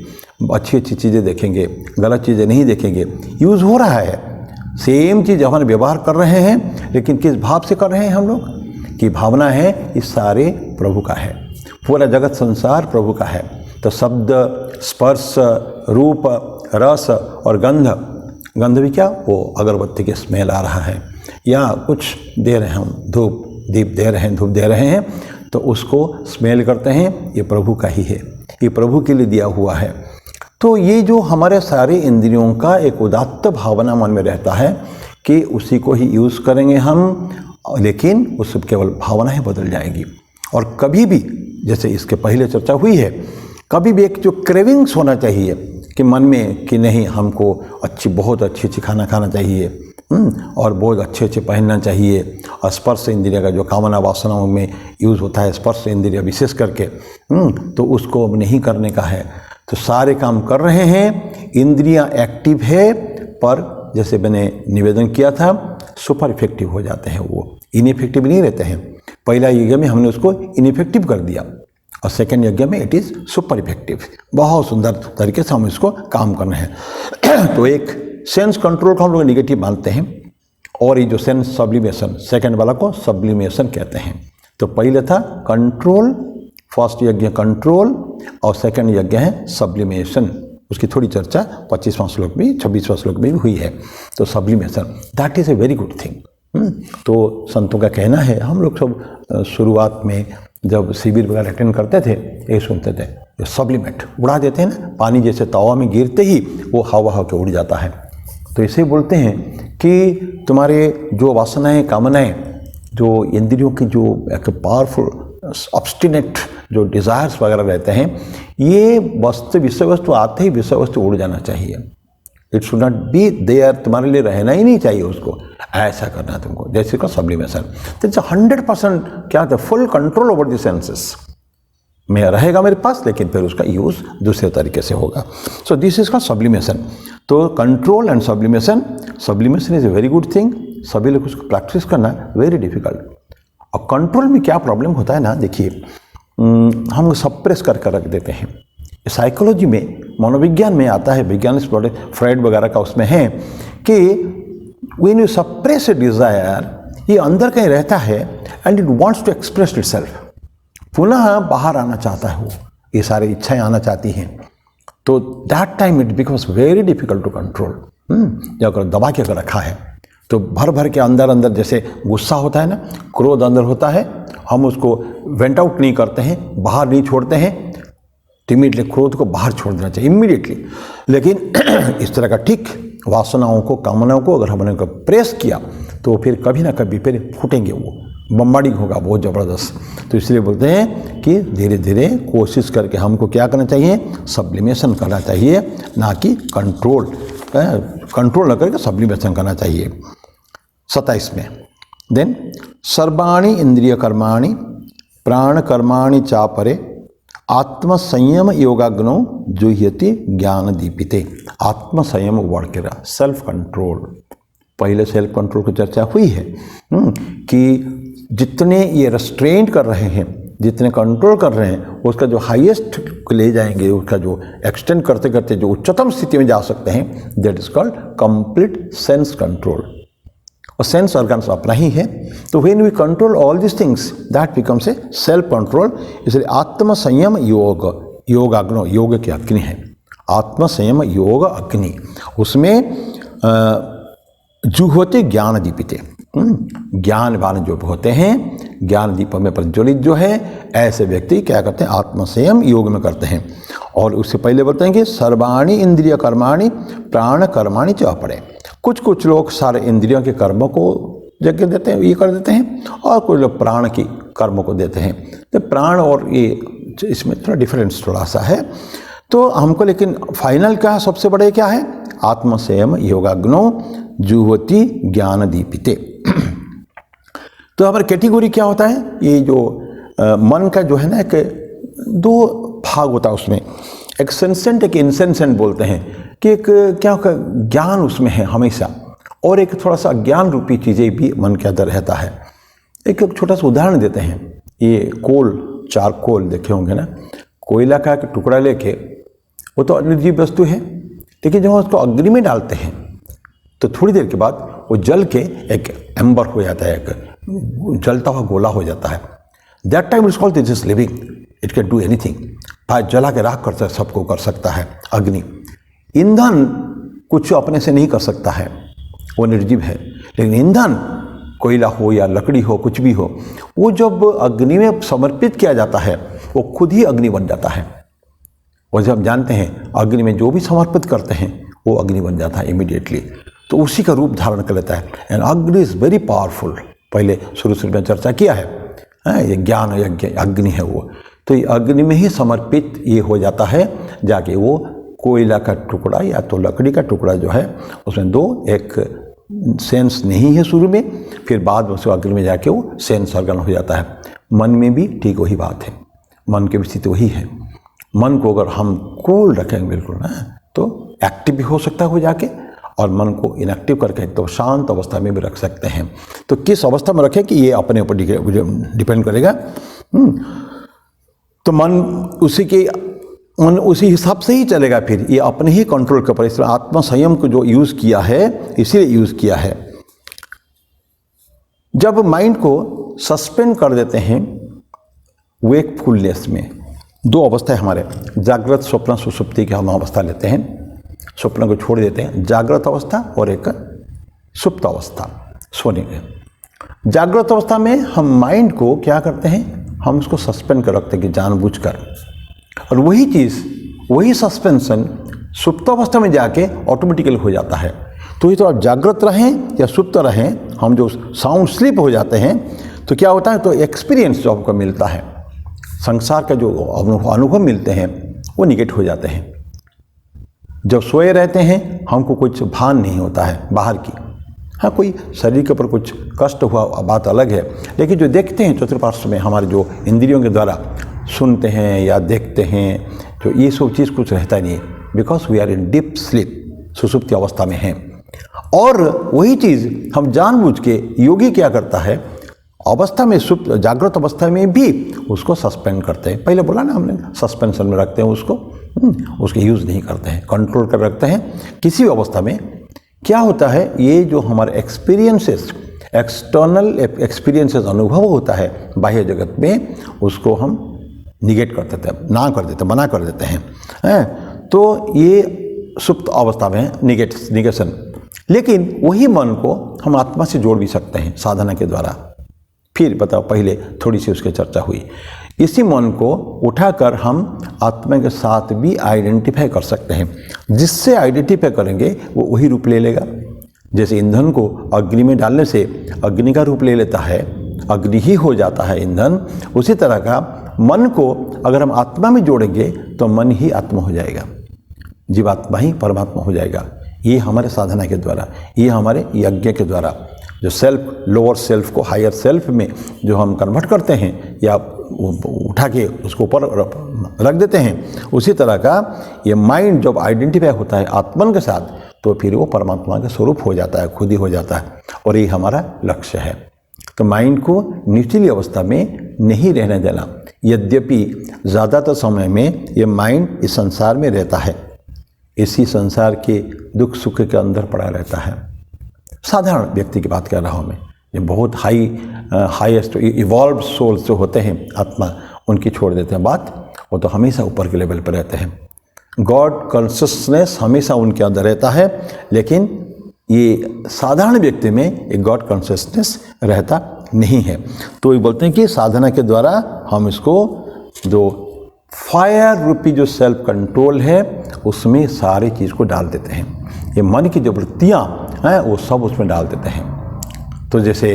[SPEAKER 1] अच्छी अच्छी चीज़ें देखेंगे, गलत चीज़ें नहीं देखेंगे। यूज़ हो रहा है, सेम चीज़ हमारे व्यवहार कर रहे हैं, लेकिन किस भाव से कर रहे हैं हम लोग? की भावना है इस सारे प्रभु का है, पूरा जगत संसार प्रभु का है। तो शब्द स्पर्श रूप रस और गंध गंध भी क्या, वो अगरबत्ती की स्मेल आ रहा है, या कुछ दे रहे हैं हम, धूप दीप दे रहे हैं, धूप दे रहे हैं, तो उसको स्मेल करते हैं, ये प्रभु का ही है, ये प्रभु के लिए दिया हुआ है। तो ये जो हमारे सारे इंद्रियों का एक उदात्त भावना मन में रहता है कि उसी को ही यूज़ करेंगे हम, लेकिन उस केवल भावना ही बदल जाएगी। और कभी भी, जैसे इसके पहले चर्चा हुई है, कभी भी एक जो क्रेविंग्स होना चाहिए कि मन में कि नहीं हमको बहुत अच्छी खाना खाना चाहिए, और बहुत अच्छे पहनना चाहिए, और स्पर्श इंद्रिय का जो कामना वासनाओं में यूज़ होता है, स्पर्श इंद्रिय विशेष करके, तो उसको अब नहीं करने का है। तो सारे काम कर रहे हैं, इंद्रियां एक्टिव है, पर जैसे मैंने निवेदन किया था, सुपर इफेक्टिव हो जाते हैं, वो इनइफेक्टिव नहीं रहते हैं। पहला यज्ञ में हमने उसको इनइफेक्टिव कर दिया, और सेकेंड यज्ञ में इट इज़ सुपर इफेक्टिव। बहुत सुंदर तरीके से हम इसको काम करना है। तो एक सेंस कंट्रोल को हम लोग निगेटिव मानते हैं, और ये जो सेंस सब्लिमेशन, सेकेंड वाला को सब्लिमेशन कहते हैं। तो पहले था कंट्रोल, फर्स्ट यज्ञ कंट्रोल, और सेकेंड यज्ञ है सब्लिमेशन। उसकी थोड़ी चर्चा 25वां श्लोक में, 26वां श्लोक में भी हुई है। तो sublimation that is a very good thing. तो संतों का कहना है, हम लोग सब शुरुआत में जब शिविर वगैरह अटेंड करते थे, ये सुनते थे, ये सब्लिमेट उड़ा देते हैं ना, पानी जैसे तवा में गिरते ही वो हवा होकर उड़ जाता है। तो इसे बोलते हैं कि तुम्हारे जो वासनाएं, कामनाएं, जो इंद्रियों की जो एक पावरफुल ऑब्स्टिनेट जो डिज़ायर्स वगैरह रहते हैं, ये विषय वस्तु आते ही विषय वस्तु उड़ जाना चाहिए। It should not be there, तुम्हारे लिए रहना ही नहीं चाहिए उसको, ऐसा करना है तुमको, जैसे का सब्लिमेशन। तो इट्स 100% क्या था, full control over the senses में रहेगा मेरे पास, लेकिन फिर उसका यूज़ दूसरे तरीके से होगा। सो दिस इज का सब्लिमेशन। तो control and sublimation, sublimation is a very good thing, सभी लोग उसको प्रैक्टिस करना वेरी डिफिकल्ट। और कंट्रोल में क्या प्रॉब्लम होता है ना, देखिए हम सप्रेस करके रख देते हैं। साइकोलॉजी में, मनोविज्ञान में आता है, वैज्ञानिक फ्राइड वगैरह का उसमें है कि when you suppress a desire, ये अंदर कहीं रहता है and it wants to express itself, पुनः बाहर आना चाहता है, वो ये सारी इच्छाएं आना चाहती हैं। तो that time it becomes very difficult to control. जब अगर दबा के अगर रखा है तो भर भर के अंदर जैसे गुस्सा होता है ना, क्रोध अंदर होता है, हम उसको वेंट आउट नहीं करते हैं, बाहर नहीं छोड़ते हैं, इमीडिएटली क्रोध को बाहर छोड़ देना चाहिए इमीडिएटली। लेकिन इस तरह का ठीक वासनाओं को, कामनाओं को अगर हमने प्रेस किया तो फिर कभी ना कभी फिर फूटेंगे, वो बम्बार्डिंग होगा बहुत ज़बरदस्त। तो इसलिए बोलते हैं कि धीरे धीरे कोशिश करके हमको क्या करना चाहिए, सब्लिमेशन करना चाहिए, ना कि कंट्रोल न करके सब्लिमेशन करना चाहिए। 27 में देन सर्वाणि इंद्रिय कर्माणि प्राण कर्माणि चापरे आत्मसंयम योगाग्नो जुह्यति ज्ञान दीपिते। आत्मसंयम वर्ड के रहा, सेल्फ कंट्रोल। पहले सेल्फ कंट्रोल की चर्चा हुई है कि जितने ये रेस्ट्रेंट कर रहे हैं, जितने कंट्रोल कर रहे हैं, उसका जो हाईएस्ट ले जाएंगे, उसका जो एक्सटेंड करते करते जो उच्चतम स्थिति में जा सकते हैं, that is called complete sense control. और सेंस ऑर्गन्स अपना ही है। तो when we control all this things, that becomes a self control. इसलिए आत्म संयम योग, योगाग्नो, योग की अग्नि है, आत्म संयम योग अग्नि, उसमें जुहोते ज्ञान दीपिते, ज्ञानवान जो होते हैं, ज्ञान दीप में प्रज्वलित जो है, ऐसे व्यक्ति क्या करते हैं, आत्मसंयम योग में करते हैं। और उससे पहले बोलते हैं कि सर्वाणि इंद्रिय कर्माणि प्राण कर्माणि च अपरे। कुछ लोग सारे इंद्रियों के कर्मों को जगह देते हैं, ये कर देते हैं, और कुछ लोग प्राण की कर्मों को देते हैं। तो प्राण और ये इसमें थोड़ा डिफरेंस थोड़ा सा है। तो हमको लेकिन फाइनल क्या सबसे बड़े क्या है, आत्मसंयम योगाग्नो जुहोति ज्ञान दीपिते। तो हमारी कैटेगरी क्या होता है, ये जो मन का जो है ना, एक दो भाग होता है उसमें, एक सेंसेंट एक इनसेंसेंट बोलते हैं कि एक क्या ज्ञान उसमें है हमेशा, और एक थोड़ा सा ज्ञान रूपी चीज़ें भी मन के अंदर रहता है। एक छोटा सा उदाहरण देते हैं, ये कोल, चारकोल देखे होंगे ना, कोयला का एक टुकड़ा लेके, वो तो निर्जीव वस्तु है, लेकिन जब उसको अग्नि में डालते हैं तो थोड़ी देर के बाद वो जल के एक एम्बर हो जाता है, एक जलता हुआ गोला हो जाता है। That time it's called this is living, it can do anything. भाई जला के राख कर सबको कर सकता है अग्नि। ईंधन कुछ अपने से नहीं कर सकता है, वो निर्जीव है। लेकिन ईंधन, कोयला हो या लकड़ी हो, कुछ भी हो, वो जब अग्नि में समर्पित किया जाता है वो खुद ही अग्नि बन जाता है। और जब जानते हैं अग्नि में जो भी समर्पित करते हैं वो अग्नि बन जाता है इमीडिएटली, तो उसी का रूप धारण कर लेता है। एंड अग्नि इज़ वेरी पावरफुल। पहले शुरू में चर्चा किया है, ये ज्ञान यज्ञ अग्नि है वो। तो ये अग्नि में ही समर्पित ये हो जाता है, जाके वो कोयला का टुकड़ा या तो लकड़ी का टुकड़ा जो है उसमें दो, एक सेंस नहीं है शुरू में, फिर बाद में उसको अग्नि में जाके वो सेंस ऑर्गन हो जाता है। मन में भी ठीक वही बात है, मन की भी स्थिति वही है। मन को अगर हम कूल रखेंगे बिल्कुल ना, तो एक्टिव भी हो सकता है वो जाके, और मन को इनएक्टिव करके तो शांत अवस्था में भी रख सकते हैं। तो किस अवस्था में रखें कि ये अपने ऊपर डिपेंड करेगा। तो मन उसी हिसाब से ही चलेगा, फिर ये अपने ही कंट्रोल के ऊपर। इसलिए आत्मा संयम को जो यूज़ किया है इसीलिए यूज़ किया है। जब माइंड को सस्पेंड कर देते हैं वेकफुलनेस में, दो अवस्था है हमारे, जागृत स्वप्न सुषुप्ति की हम अवस्था लेते हैं, स्वप्न को छोड़ देते हैं, जागृत अवस्था और एक सुप्त अवस्था, सोने में। जागृत अवस्था में हम माइंड को क्या करते हैं, हम उसको सस्पेंड कर रखते हैं कि जानबूझकर, और वही चीज़, वही सस्पेंशन सुप्त अवस्था में जाके ऑटोमेटिकली हो जाता है। तो ये तो आप जागृत रहें या सुप्त रहें, हम जो साउंड स्लीप हो जाते हैं तो क्या होता है, तो एक्सपीरियंस जो आपको मिलता है, संसार का जो अनुभव मिलते हैं वो निगेट हो जाते हैं। जब सोए रहते हैं हमको कुछ भान नहीं होता है बाहर की, हाँ कोई शरीर के ऊपर कुछ कष्ट हुआ बात अलग है, लेकिन जो देखते हैं चतुर्पार्श्व में हमारे जो इंद्रियों के द्वारा सुनते हैं या देखते हैं, तो ये सब चीज़ कुछ रहता नहीं है, because we are in deep sleep, सुसुप्ति अवस्था में हैं। और वही चीज़ हम जानबूझ के, योगी क्या करता है, अवस्था में सुप्त जागृत अवस्था में भी उसको सस्पेंड करते हैं। पहले बोला ना हमने, सस्पेंशन में रखते हैं उसको, उसके यूज़ नहीं करते हैं, कंट्रोल कर रखते हैं। किसी भी अवस्था में क्या होता है, ये जो हमारे एक्सपीरियंसेस, एक्सटर्नल एक्सपीरियंसेस, अनुभव होता है बाह्य जगत में, उसको हम निगेट कर देते हैं, ना कर देते, मना कर देते हैं। तो ये सुप्त अवस्था में है निगेशन। लेकिन वही मन को हम आत्मा से जोड़ भी सकते हैं साधना के द्वारा। फिर बताओ, पहले थोड़ी सी उसकी चर्चा हुई, इसी मन को उठाकर हम आत्मा के साथ भी आइडेंटिफाई कर सकते हैं। जिससे आइडेंटिफाई करेंगे वो वही रूप ले लेगा। जैसे ईंधन को अग्नि में डालने से अग्नि का रूप ले लेता है, अग्नि ही हो जाता है ईंधन, उसी तरह का मन को अगर हम आत्मा में जोड़ेंगे तो मन ही आत्मा हो जाएगा, जीवात्मा ही परमात्मा हो जाएगा। ये हमारे साधना के द्वारा, ये हमारे यज्ञ के द्वारा, जो सेल्फ, लोअर सेल्फ को हायर सेल्फ में जो हम कन्वर्ट करते हैं या उठा के उसको ऊपर रख देते हैं, उसी तरह का ये माइंड जब आइडेंटिफाई होता है आत्मन के साथ, तो फिर वो परमात्मा का स्वरूप हो जाता है, खुद ही हो जाता है। और ये हमारा लक्ष्य है। तो माइंड को निचली अवस्था में नहीं रहने देना। यद्यपि ज़्यादातर समय में ये माइंड इस संसार में रहता है, इसी संसार के दुख सुख के अंदर पड़ा रहता है। साधारण व्यक्ति की बात कर रहा हूँ मैं, ये बहुत हाईएस्ट इवॉल्व सोल्स जो होते हैं आत्मा, उनकी छोड़ देते हैं बात, वो तो हमेशा ऊपर के लेवल पर रहते हैं। गॉड कॉन्शियसनेस हमेशा उनके अंदर रहता है, लेकिन ये साधारण व्यक्ति में एक गॉड कॉन्शियसनेस रहता नहीं है। तो ये बोलते हैं कि साधना के द्वारा हम इसको, जो फायर रूपी जो सेल्फ कंट्रोल है, उसमें सारी चीज़ को डाल देते हैं। ये मन की जो वृत्तियाँ हैं वो सब उसमें डाल देते हैं। तो जैसे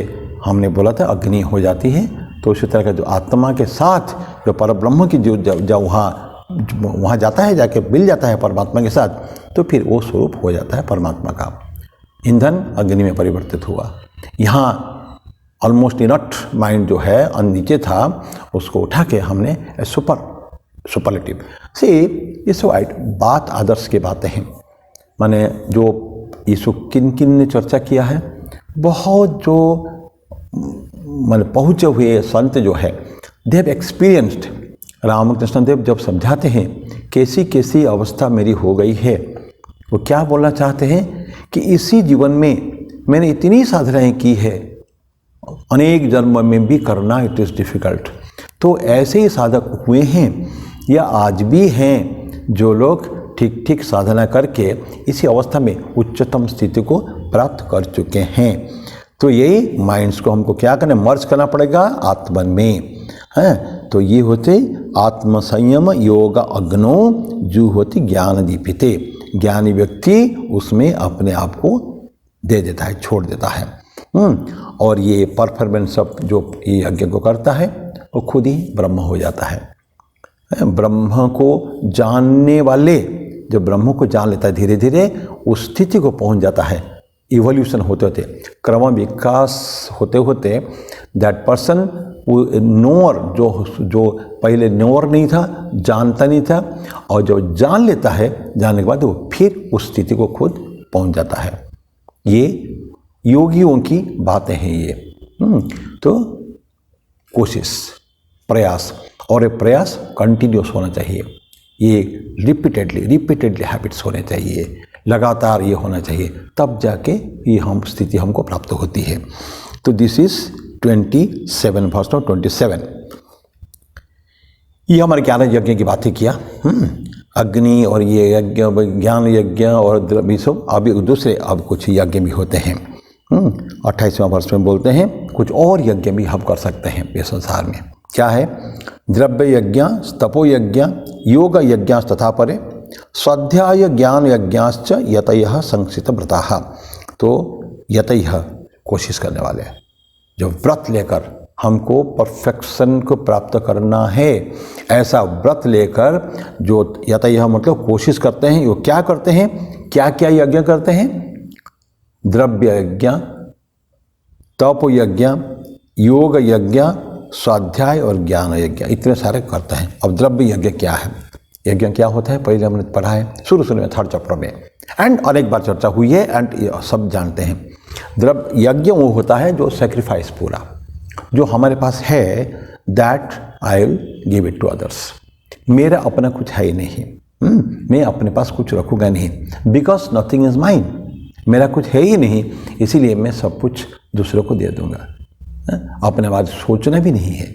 [SPEAKER 1] हमने बोला था अग्नि हो जाती है, तो उसी तरह का जो आत्मा के साथ जो परब्रह्म की जो वहाँ जाता है, जाके मिल जाता है परमात्मा के साथ, तो फिर वो स्वरूप हो जाता है परमात्मा का। ईंधन अग्नि में परिवर्तित हुआ। यहाँ ऑलमोस्ट इनट माइंड जो है नीचे था, उसको उठा के हमने सुपरलेटिव से, ये सब बात आदर्श की बातें हैं। माने जो यीशु किन ने चर्चा किया है, बहुत जो माने पहुँचे हुए संत जो है, they have experienced. Ramakrishna Dev जब समझाते हैं कैसी कैसी अवस्था मेरी हो गई है, वो क्या बोलना चाहते हैं कि इसी जीवन में मैंने इतनी साधनाएं की है, अनेक जन्म में भी करना इट इज़ डिफ़िकल्ट। तो ऐसे ही साधक हुए हैं या आज भी हैं जो लोग ठीक ठीक साधना करके इसी अवस्था में उच्चतम स्थिति को प्राप्त कर चुके हैं। तो यही माइंड्स को हमको क्या करना, मर्ज करना पड़ेगा आत्मन में, हैं। तो ये होते आत्म संयम योग अग्नो जो होती ज्ञान दीपिते। ज्ञानी व्यक्ति उसमें अपने आप को दे देता है, छोड़ देता है। और ये परफॉर्मेंस सब जो ये यज्ञ को करता है वो खुद ही ब्रह्म हो जाता है। ब्रह्म को जानने वाले, जब ब्रह्म को जान लेता है धीरे धीरे उस स्थिति को पहुंच जाता है। इवोल्यूशन होते होते, क्रम विकास होते होते दैट पर्सन नोअर, जो पहले नोअर नहीं था, जानता नहीं था, और जो जान लेता है, जानने के बाद वो फिर उस स्थिति को खुद पहुंच जाता है। ये योगियों की बातें हैं ये। तो कोशिश, प्रयास, और ये प्रयास कंटिन्यूस होना चाहिए। ये रिपीटेडली हैबिट्स होने चाहिए, लगातार ये होना चाहिए, तब जाके ये हम स्थिति हमको प्राप्त होती है। तो दिस इज 27 वर्स 27। ये हमारे 11 यज्ञ की बातें किया। अग्नि और ये यज्ञ, ज्ञान यज्ञ और भी सब, अभी दूसरे अब कुछ यज्ञ भी होते हैं। 28वें वर्ष में बोलते हैं कुछ और यज्ञ भी हम कर सकते हैं इस संसार में। क्या है? द्रव्य यज्ञ, तपो यज्ञ, योग यज्ञ तथा परे, स्वाध्याय ज्ञान यज्ञाश्च यतयः संक्षिप्त व्रताः। तो यतयः कोशिश करने वाले, जो व्रत लेकर हमको परफेक्शन को प्राप्त करना है, ऐसा व्रत लेकर जो यतयः मतलब कोशिश करते हैं। वो क्या करते हैं, क्या क्या यज्ञ करते हैं? द्रव्य यज्ञ, तप यज्ञ, योग यज्ञ, स्वाध्याय और ज्ञान यज्ञ, इतने सारे करते हैं। अब द्रव्य यज्ञ क्या है? यज्ञ क्या होता है पहले हमने पढ़ा है शुरू में 3rd चैप्टर में, एंड अनेक बार चर्चा हुई है, एंड सब जानते हैं। द्रव्य यज्ञ वो होता है जो सेक्रीफाइस पूरा जो हमारे पास है, that I will give it to others. मेरा अपना कुछ है ही नहीं, मैं अपने पास कुछ रखूँगा नहीं, बिकॉज नथिंग इज माइन। मेरा कुछ है ही नहीं, इसीलिए मैं सब कुछ दूसरों को दे दूँगा। अपने बारे सोचना भी नहीं है,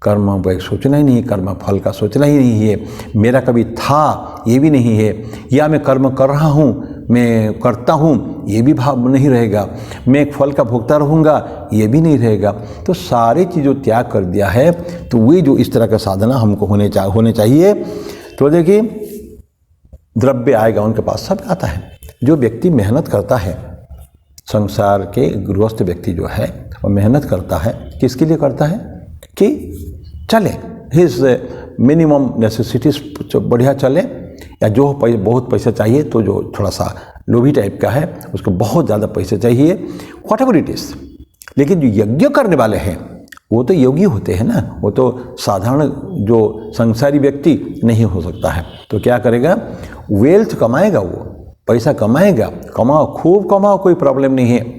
[SPEAKER 1] कर्म पर सोचना ही नहीं, कर्म फल का सोचना ही नहीं है। मेरा कभी था ये भी नहीं है, या मैं कर्म कर रहा हूँ, मैं करता हूँ, ये भी भाव नहीं रहेगा। मैं एक फल का भोगता रहूँगा, ये भी नहीं रहेगा। तो सारी चीज़ों त्याग कर दिया है। तो वही जो इस तरह का साधना हमको होने चाहिए। तो देखिए द्रव्य आएगा उनके पास, सब आता है। जो व्यक्ति मेहनत करता है, संसार के गृहस्थ व्यक्ति जो है वो मेहनत करता है, किसके लिए करता है? कि चले, हिज मिनिमम नेसेसिटीज बढ़िया चले, या जो बहुत पैसा चाहिए तो जो थोड़ा सा लोभी टाइप का है उसको बहुत ज़्यादा पैसे चाहिए, व्हाट एवर इट इज़। लेकिन जो यज्ञ करने वाले हैं वो तो योगी होते हैं ना, वो तो साधारण जो संसारी व्यक्ति नहीं हो सकता है। तो क्या करेगा? वेल्थ कमाएगा, वो पैसा कमाएगा, कमाओ, खूब कमाओ, कोई प्रॉब्लम नहीं है।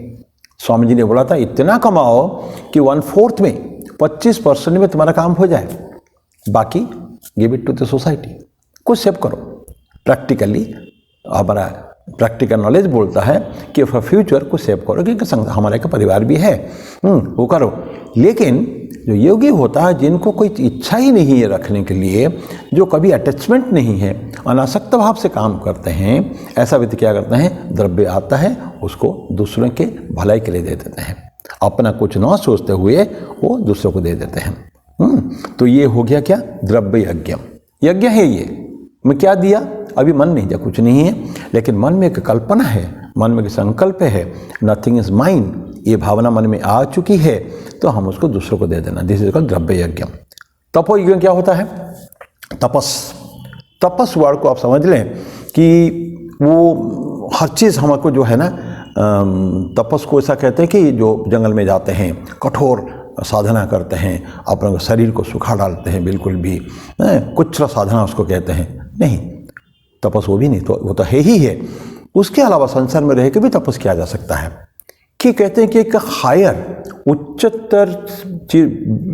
[SPEAKER 1] स्वामी जी ने बोला था इतना कमाओ कि 1/4 में 25% में तुम्हारा काम हो जाए, बाकी give it to the society. कुछ सेव करो। प्रैक्टिकली हमारा प्रैक्टिकल नॉलेज बोलता है कि फॉर फ्यूचर कुछ सेव करो, क्योंकि हमारे का परिवार भी है, वो करो। लेकिन जो योगी होता है, जिनको कोई इच्छा ही नहीं है रखने के लिए, जो कभी अटैचमेंट नहीं है, अनासक्त भाव से काम करते हैं, ऐसा व्यक्ति क्या करते हैं? द्रव्य आता है उसको दूसरों के भलाई के लिए दे देते हैं, अपना कुछ ना सोचते हुए वो दूसरों को दे देते हैं। तो ये हो गया क्या? द्रव्य यज्ञ। यज्ञ है ये। मैं क्या दिया? अभी मन नहीं दिया, कुछ नहीं है, लेकिन मन में एक कल्पना है, मन में एक संकल्प है, नथिंग इज माइन, ये भावना मन में आ चुकी है, तो हम उसको दूसरों को दे देना। दिस इज कॉल्ड द्रव्य यज्ञ। तपो यज्ञ क्या होता है? तपस। तपस वर्ड को आप समझ लें कि वो हर चीज़ हमको जो है ना, तपस को ऐसा कहते हैं कि जो जंगल में जाते हैं, कठोर साधना करते हैं, अपने शरीर को सुखा डालते हैं, बिल्कुल भी कुछ साधना उसको कहते हैं। नहीं, तपस वो भी नहीं, तो वो तो है ही है। उसके अलावा संसार में रह के भी तपस किया जा सकता है। कि कहते हैं कि एक हायर, उच्चतर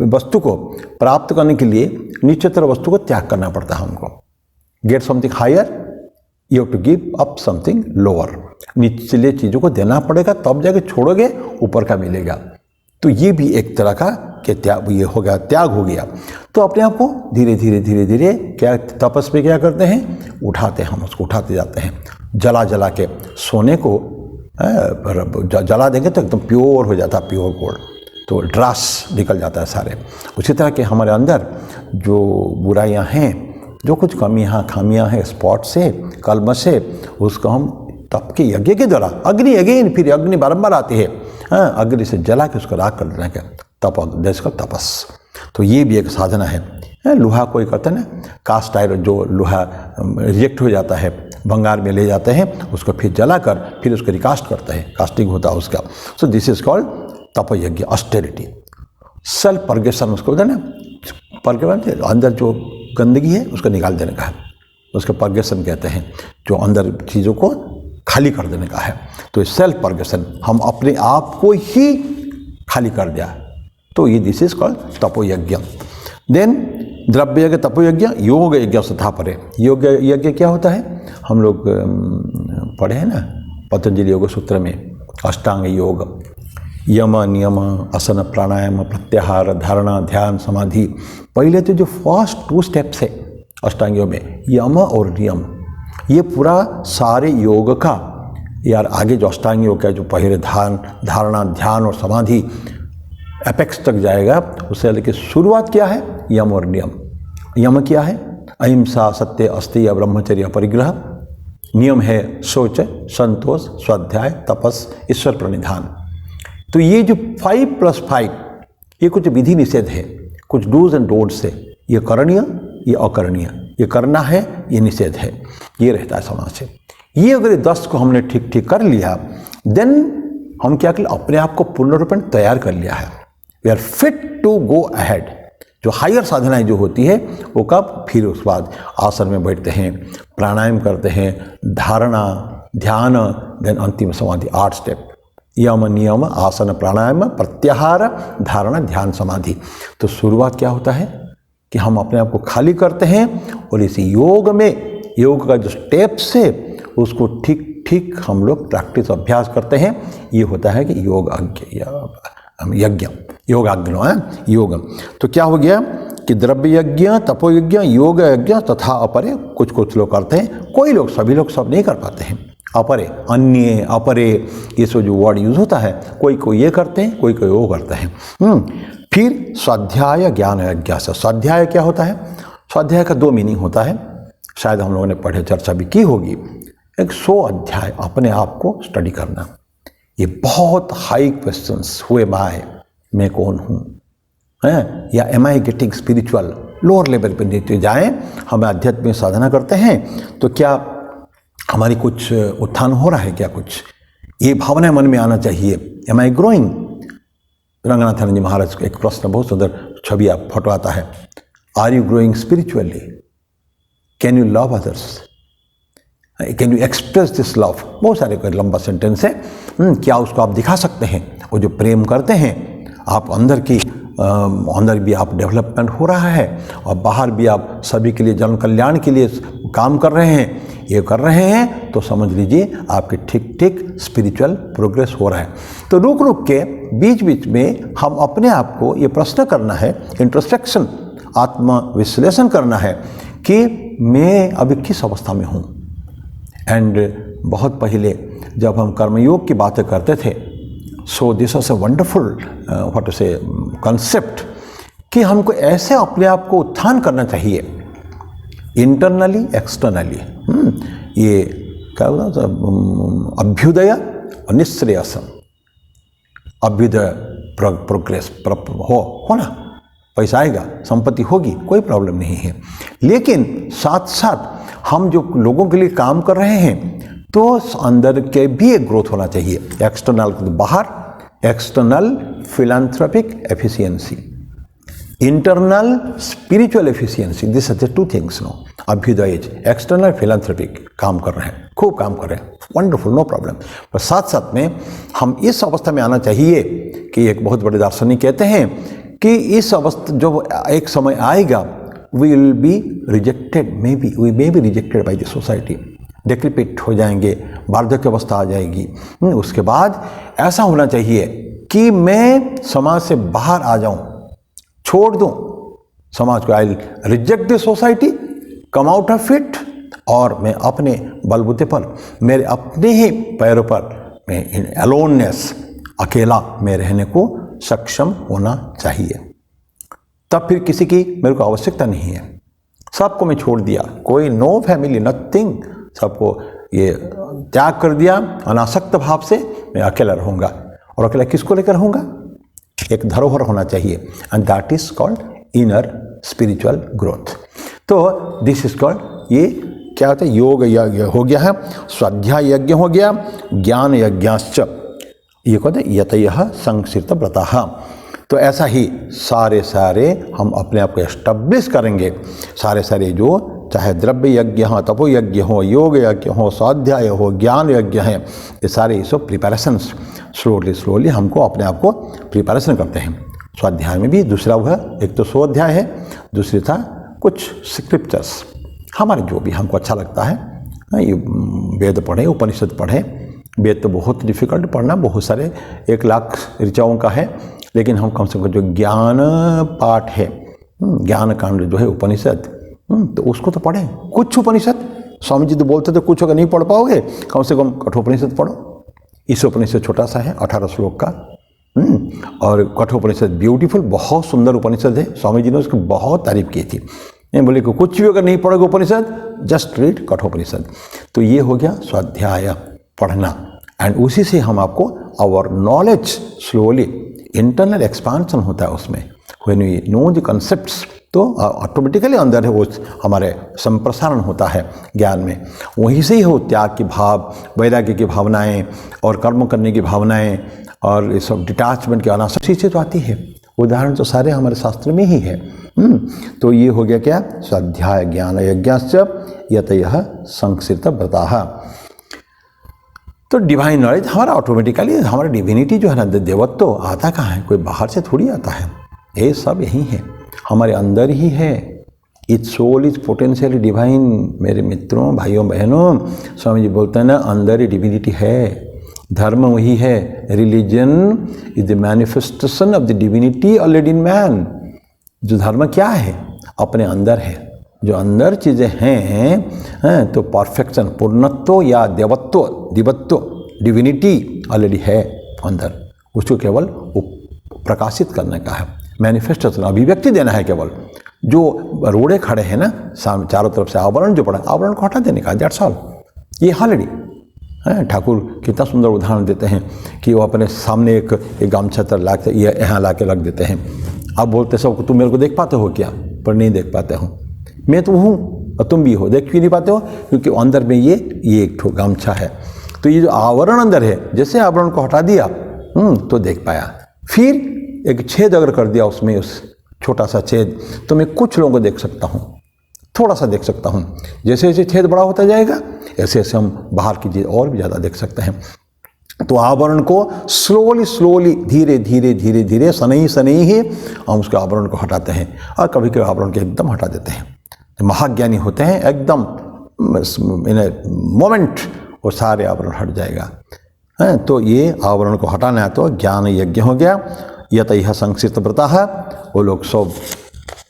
[SPEAKER 1] वस्तु को प्राप्त करने के लिए नीचतर वस्तु को त्याग करना पड़ता है हमको। Get something higher, you have to give up something lower. निचले चीज़ों को देना पड़ेगा, तब जाके छोड़ोगे ऊपर का मिलेगा। तो ये भी एक तरह का कि त्याग, ये हो गया, त्याग हो गया। तो अपने आप को धीरे धीरे धीरे धीरे क्या तपस पे क्या करते हैं, उठाते हैं, हम उसको उठाते जाते हैं। जला जला के सोने को जला देंगे तो एकदम प्योर हो जाता है, प्योर गोल्ड, तो ड्रास निकल जाता है सारे। उसी तरह के हमारे अंदर जो बुराइयां हैं, जो कुछ कमियां खामियां हैं, स्पॉट से, कलम से, उसको हम तप के यज्ञ के द्वारा, अग्नि अगेन, फिर अग्नि बारंबार आती है, अग्नि से जला के उसको राख कर देना, क्या तप, देश का तपस। तो ये भी एक साधना है। लोहा कोई करता है ना, कास्ट आयरन, जो लोहा रिजेक्ट हो जाता है, भंगार में ले जाते हैं, उसको फिर जलाकर फिर उसको रिकास्ट करते हैं, कास्टिंग होता है उसका। सो दिस इज कॉल्ड तप यज्ञ, ऑस्टेरिटी, सेल्फ परगेशन उसको होता है ना, परगेशन अंदर जो गंदगी है उसको निकाल देने का है, उसको परगेशन कहते हैं, जो अंदर चीज़ों को खाली कर देने का है। तो सेल्फ परगेशन, हम अपने आप को ही खाली कर दिया, तो ये दिस इज कॉल्ड तपोयज्ञ। देन द्रव्य यज्ञ, तपोयज्ञ, योग यज्ञ तथा परे। योग यज्ञ क्या होता है, हम लोग पढ़े हैं ना पतंजलि योग सूत्र में, अष्टांग योग, यम नियम आसन प्राणायाम प्रत्याहार धारणा ध्यान समाधि। पहले तो जो फर्स्ट 2 स्टेप्स है अष्टांग योग में, यम और नियम, ये पूरा सारे योग का, यार आगे जो अष्टांग योग का जो पहले धारणा ध्यान और समाधि एपेक्स तक जाएगा, उससे लेकर शुरुआत क्या है, यम और नियम। यम क्या है, अहिंसा सत्य अस्तेय ब्रह्मचर्य परिग्रह। नियम है शौच संतोष स्वाध्याय तपस ईश्वर प्रणिधान। तो ये जो 5+5 ये कुछ विधि निषेध है, कुछ डूज एंड डोंट्स है, ये करणीय ये अकरणीय, ये करना है ये निषेध है, ये रहता है समाज से। ये अगर 10 को हमने ठीक ठीक कर लिया, देन हम क्या कर, अपने आप को पूर्ण रूप में तैयार कर लिया है, we are fit to go ahead. जो हायर साधनाएं जो होती है वो कब, फिर उसके बाद आसन में बैठते हैं, प्राणायाम करते हैं, धारणा ध्यान, देन अंतिम समाधि, 8 स्टेप, यम नियम आसन प्राणायाम प्रत्याहार धारणा ध्यान समाधि। तो शुरुआत क्या होता है कि हम अपने आप को खाली करते हैं और इसी योग में, योग का जो स्टेप्स है उसको ठीक ठीक हम लोग प्रैक्टिस अभ्यास करते हैं। ये होता है कि योग यज्ञ, योगाग्नो है योग। तो क्या हो गया कि द्रव्य यज्ञ, तपोयज्ञ, योग यज्ञ तथा अपरे, कुछ कुछ लोग करते हैं, कोई लोग, सभी लोग सब नहीं कर पाते हैं। अपरे, अन्य, अपरे, ये सब जो वर्ड यूज होता है, कोई कोई ये करते हैं, कोई कोई वो करते हैं। फिर स्वाध्याय ज्ञान यज्ञ से, स्वाध्याय क्या होता है, स्वाध्याय का 2 मीनिंग होता है, शायद हम लोगों ने पढ़े, चर्चा भी की होगी। एक 100 अध्याय अपने आप को स्टडी करना, ये बहुत हाई क्वेश्चंस, हुए मैं कौन हूँ, हैं, या am I getting spiritual, lower level पर नीचे जाएं, हम आध्यात्मिक साधना करते हैं तो क्या हमारी कुछ उत्थान हो रहा है, क्या कुछ ये भावना मन में आना चाहिए, एम आई ग्रोइंग। रंगनाथानंद जी महाराज का एक प्रश्न, बहुत सुंदर छवि आप फोटो आता है, are you growing spiritually, can you love others, can you express this love. बहुत सारे कोई लंबा सेंटेंस है, क्या उसको आप दिखा सकते हैं, वो जो प्रेम करते हैं आप अंदर की, अंदर भी आप डेवलपमेंट हो रहा है और बाहर भी आप सभी के लिए जन कल्याण के लिए काम कर रहे हैं, ये कर रहे हैं, तो समझ लीजिए आपके ठीक ठीक स्पिरिचुअल प्रोग्रेस हो रहा है। तो रुक रुक के बीच बीच में हम अपने आप को ये प्रश्न करना है, इंट्रोस्पेक्शन, आत्मविश्लेषण करना है कि मैं अभी किस अवस्था में हूँ। एंड बहुत पहले जब हम कर्मयोग की बातें करते थे, so this was a wonderful what to say concept कि हमको ऐसे अपने आप को उत्थान करना चाहिए, इंटरनली एक्सटर्नली। ये क्या होता है, अभ्युदय और निश्रेयसन। अभ्युदय प्रोग्रेस हो ना, पैसा आएगा, संपत्ति होगी, कोई प्रॉब्लम नहीं है, लेकिन साथ साथ हम जो लोगों के लिए काम कर रहे हैं तो अंदर के भी एक ग्रोथ होना चाहिए। एक्सटर्नल बाहर, external philanthropic efficiency, internal spiritual efficiency, this are the 2 things. No, अभ्युदय एक्सटर्नल फिलैंथ्रोपिक काम कर रहे हैं, खूब काम कर रहे हैं, वंडरफुल, नो प्रॉब्लम। पर साथ साथ में हम इस अवस्था में आना चाहिए कि एक बहुत बड़े दार्शनिक कहते हैं कि इस अवस्था जो एक समय आएगा, we will be rejected, we may be rejected by the society, डिक्रिपिट हो जाएंगे, वार्धक्य अवस्था आ जाएगी। उसके बाद ऐसा होना चाहिए कि मैं समाज से बाहर आ जाऊं, छोड़ दूं समाज को, I reject the society, come out of it, और मैं अपने बलबूते पर, मेरे अपने ही पैरों पर मैं इन अलोननेस, अकेला में रहने को सक्षम होना चाहिए। तब फिर किसी की मेरे को आवश्यकता नहीं है, सबको मैं छोड़ दिया, कोई नो फैमिली नथिंग, सबको ये त्याग कर दिया, अनासक्त भाव से मैं अकेला रहूँगा। और अकेला किसको लेकर रहूँगा? एक धरोहर होना चाहिए, and that is called inner spiritual growth. तो दिस इज कॉल्ड, ये क्या होता है? योग यज्ञ हो गया है, स्वाध्याय यज्ञ हो गया, ज्ञान यज्ञाश्च, ये कहते हैं यतयः संसित व्रतः। तो ऐसा ही सारे हम अपने आप को एस्टेब्लिश करेंगे, सारे जो चाहे द्रव्य यज्ञ हो, तपो यज्ञ हो, योग यज्ञ हो, स्वाध्याय हो, ज्ञान यज्ञ हैं, ये सारे सब प्रिपरेशंस स्लोली हमको अपने आप को प्रिपरेशन करते हैं। स्वाध्याय में भी दूसरा हुआ, एक तो स्वाध्याय है, दूसरी था कुछ स्क्रिप्चर्स, हमारे जो भी हमको अच्छा लगता है, ये वेद पढ़ें, उपनिषद पढ़ें। वेद तो बहुत डिफिकल्ट पढ़ना, बहुत सारे 1 लाख ऋचाओं का है, लेकिन हम कम से कम जो ज्ञान पाठ है, ज्ञान कांड जो है उपनिषद, तो उसको तो पढ़ें। कुछ उपनिषद, स्वामी जी तो बोलते थे कुछ अगर नहीं पढ़ पाओगे, कम से कम कठोपनिषद पढ़ो। इस उपनिषद छोटा सा है, 18 श्लोक का, और कठोपनिषद ब्यूटीफुल, बहुत सुंदर उपनिषद है। स्वामी जी ने उसकी बहुत तारीफ की थी, नहीं बोले कि कुछ भी अगर नहीं पढ़ोगे उपनिषद, जस्ट रीड कठोपनिषद। तो ये हो गया स्वाध्याय, पढ़ना, एंड उसी से हम आपको our knowledge slowly internal expansion होता है उसमें। When we know the concepts, तो ऑटोमेटिकली अंदर है वो हमारे संप्रसारण होता है ज्ञान में। वहीं से ही हो त्याग की भाव, वैराग्य की भावनाएं, और कर्म करने की भावनाएं, और ये सब डिटैचमेंट की अनासक्ति से तो आती है। उदाहरण तो सारे हमारे शास्त्र में ही है। तो ये हो गया क्या? स्वाध्याय ज्ञान यज्ञाश्च यतयः संसित व्रतः। तो डिवाइन नॉलेज हमारा ऑटोमेटिकली, हमारा डिविनिटी जो है ना, देवत्व आता कहाँ है? कोई बाहर से थोड़ी आता है, ये सब यही है, हमारे अंदर ही है। Its soul is potentially divine. मेरे मित्रों, भाइयों बहनों, स्वामी जी बोलते हैं ना, अंदर ही डिविनिटी है, धर्म वही है। Religion is the manifestation of the divinity already in man. जो धर्म क्या है? अपने अंदर है। जो अंदर चीज़ें हैं तो परफेक्शन, पूर्णत्व या देवत्व, दिवत्व, डिविनिटी ऑलरेडी है अंदर, उसको केवल प्रकाशित करने का है, मैनिफेस्टेशन, अभिव्यक्ति देना है केवल। जो रोड़े खड़े हैं ना सामने, चारों तरफ से आवरण जो पड़ा, आवरण को हटा देने का, दैट्स ऑल। ये ऑलरेडी है। ठाकुर कितना सुंदर उदाहरण देते हैं कि वो अपने सामने एक गामछा तर ला के यहाँ ला के रख देते हैं। आप बोलते सबको, तुम मेरे को देख पाते हो क्या? पर नहीं देख पाते हो, मैं तो हूँ और तुम भी हो। देख क्यों नहीं पाते हो? क्योंकि अंदर में ये एक ठो गामछा है। तो ये जो आवरण अंदर है, जैसे आवरण को हटा दिया तो देख पाया। फिर एक छेद अगर कर दिया उसमें, उस छोटा सा छेद, तो मैं कुछ लोगों को देख सकता हूँ, थोड़ा सा देख सकता हूँ। जैसे जैसे छेद बड़ा होता जाएगा, ऐसे ऐसे हम बाहर की चीज़ और भी ज़्यादा देख सकते हैं। तो आवरण को स्लोली धीरे धीरे सनई ही हम उसके आवरण को हटाते हैं, और कभी कभी आवरण को एकदम हटा देते हैं। तो महाज्ञानी होते हैं, एकदम इन ए मोमेंट वो सारे आवरण हट जाएगा। है तो ये आवरण को हटाना है, तो ज्ञान यज्ञ हो गया। यतयः संसित व्रतः, वो लोग सब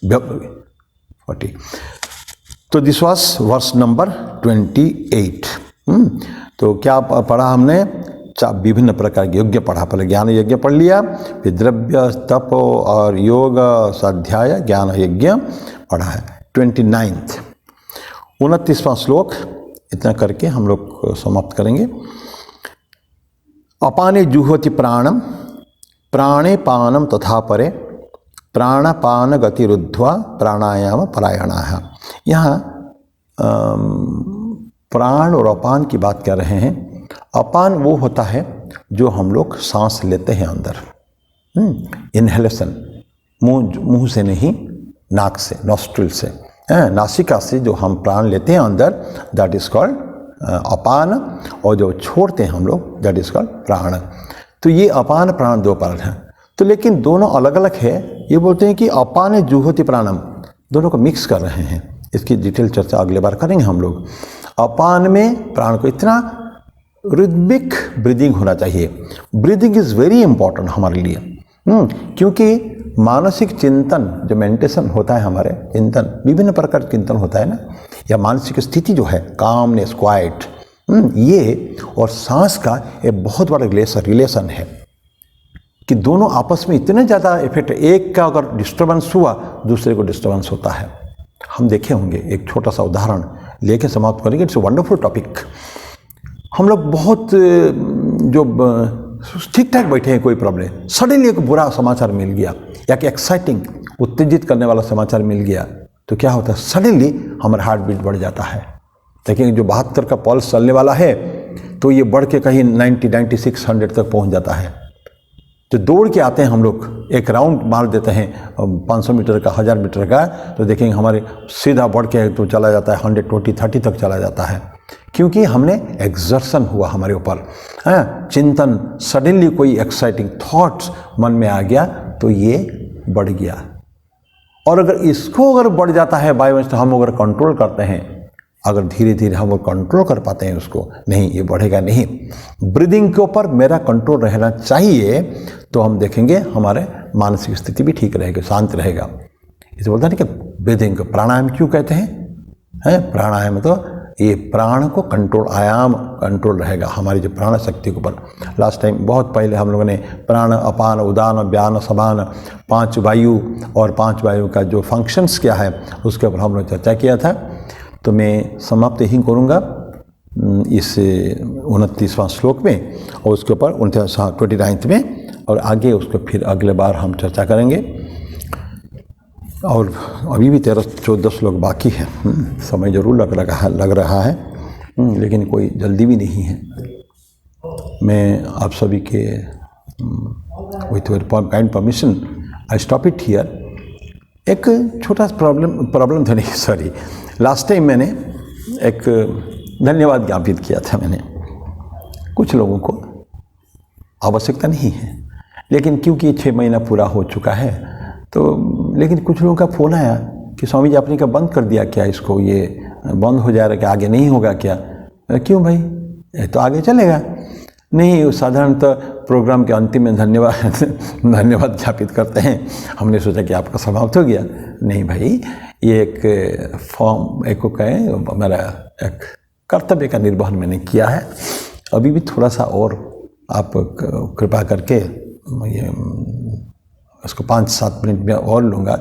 [SPEAKER 1] 40। तो दिस वॉज वर्स नंबर 28। तो क्या पढ़ा हमने? विभिन्न प्रकार के यज्ञ पढ़ा। पहले ज्ञान यज्ञ पढ़ लिया, फिर द्रव्य, तप और योग, स्वाध्याय, ज्ञान यज्ञ पढ़ा है। 29 29वां श्लोक, इतना करके हम लोग समाप्त करेंगे। अपाने जुहोति प्राणम, प्राणे पानम तथा परे, प्राणपान गतिरुद्ध्वा प्राणायाम परायणाः। यहाँ प्राण और अपान की बात कर रहे हैं। अपान वो होता है जो हम लोग सांस लेते हैं अंदर, इनहेलेशन, मुंह से नहीं, नाक से, नॉस्ट्रिल से, नासिका से जो हम प्राण लेते हैं अंदर, दैट इज कॉल्ड अपान, और जो छोड़ते हैं हम लोग, दैट इज कॉल्ड प्राण। तो ये अपान प्राण दो पार्ट हैं। तो लेकिन दोनों अलग अलग है। ये बोलते हैं कि अपान जुहोति प्राणम, दोनों को मिक्स कर रहे हैं। इसकी डिटेल चर्चा अगले बार करेंगे हम लोग। अपान में प्राण को इतना रिदमिक ब्रीदिंग होना चाहिए। ब्रीदिंग इज़ वेरी इंपॉर्टेंट हमारे लिए, क्योंकि मानसिक चिंतन जो मेडिटेशन होता है, हमारे चिंतन विभिन्न प्रकार के चिंतन होता है ना, या मानसिक स्थिति जो है कामनेस क्वाइट, ये और सांस का एक बहुत बड़ा रिलेशन है कि दोनों आपस में इतने ज़्यादा इफेक्ट, एक का अगर डिस्टर्बेंस हुआ दूसरे को डिस्टर्बेंस होता है। हम देखे होंगे, एक छोटा सा उदाहरण लेके समाप्त करेंगे। It's a wonderful topic. हम लोग बहुत जो ठीक ठाक बैठे हैं, कोई प्रॉब्लम, सडनली एक बुरा समाचार मिल गया या कि एक्साइटिंग उत्तेजित करने वाला समाचार मिल गया, तो क्या होता है, सडनली हमारा हार्ट बीट बढ़ जाता है। देखिए जो 72 का पल्स चलने वाला है तो ये बढ़ के कहीं 90, 96, 100 तक पहुंच जाता है। तो दौड़ के आते हैं हम लोग, एक राउंड मार देते हैं 500 मीटर का, 1000 मीटर का, तो देखेंगे हमारे सीधा बढ़ के तो चला जाता है 120, 30 तक चला जाता है, क्योंकि हमने एक्सर्शन हुआ हमारे ऊपर। चिंतन, सडनली कोई एक्साइटिंग थॉट्स मन में आ गया तो ये बढ़ गया। और अगर इसको अगर बढ़ जाता है बाय चांस, तो हम अगर कंट्रोल करते हैं, अगर धीरे धीरे हम कंट्रोल कर पाते हैं उसको, नहीं ये बढ़ेगा नहीं। ब्रीदिंग के ऊपर मेरा कंट्रोल रहना चाहिए, तो हम देखेंगे हमारे मानसिक स्थिति भी ठीक रहेगी, शांत रहेगा। इसे बोलते हैं कि ब्रीदिंग, प्राणायाम क्यों कहते हैं? प्राणायाम तो ये प्राण को कंट्रोल, आयाम कंट्रोल रहेगा हमारी जो प्राण शक्ति के ऊपर। लास्ट टाइम बहुत पहले हम लोगों ने प्राण, अपान, उदान, व्यान, समान, 5 वायु और 5 वायु का जो फंक्शंस क्या है उसके ऊपर हम लोग चर्चा किया था। तो मैं समाप्त ही करूँगा इस 29वां श्लोक में, और उसके ऊपर 29 में, और आगे उसको फिर अगले बार हम चर्चा करेंगे। और अभी भी 13-14 श्लोक बाकी है। समय जरूर लग रहा है, लेकिन कोई जल्दी भी नहीं है। मैं आप सभी के with your kind permission I stop it here. एक छोटा प्रॉब्लम था, नहीं सॉरी, लास्ट टाइम मैंने एक धन्यवाद ज्ञापित किया था। मैंने कुछ लोगों को आवश्यकता नहीं है, लेकिन क्योंकि 6 महीना पूरा हो चुका है, तो लेकिन कुछ लोगों का फ़ोन आया कि स्वामी जी आपने क्या बंद कर दिया क्या इसको, ये बंद हो जा रहा है क्या, आगे नहीं होगा क्या? क्यों भाई, ये तो आगे चलेगा। नहीं, साधारणतः प्रोग्राम के अंतिम में धन्यवाद ज्ञापित करते हैं। हमने सोचा कि आपका समाप्त हो गया। नहीं भाई, ये एक फॉर्म, एक को कहें, मेरा एक कर्तव्य का निर्वहन मैंने किया है। अभी भी थोड़ा सा और आप कृपा करके ये उसको 5-7 मिनट में और लूँगा,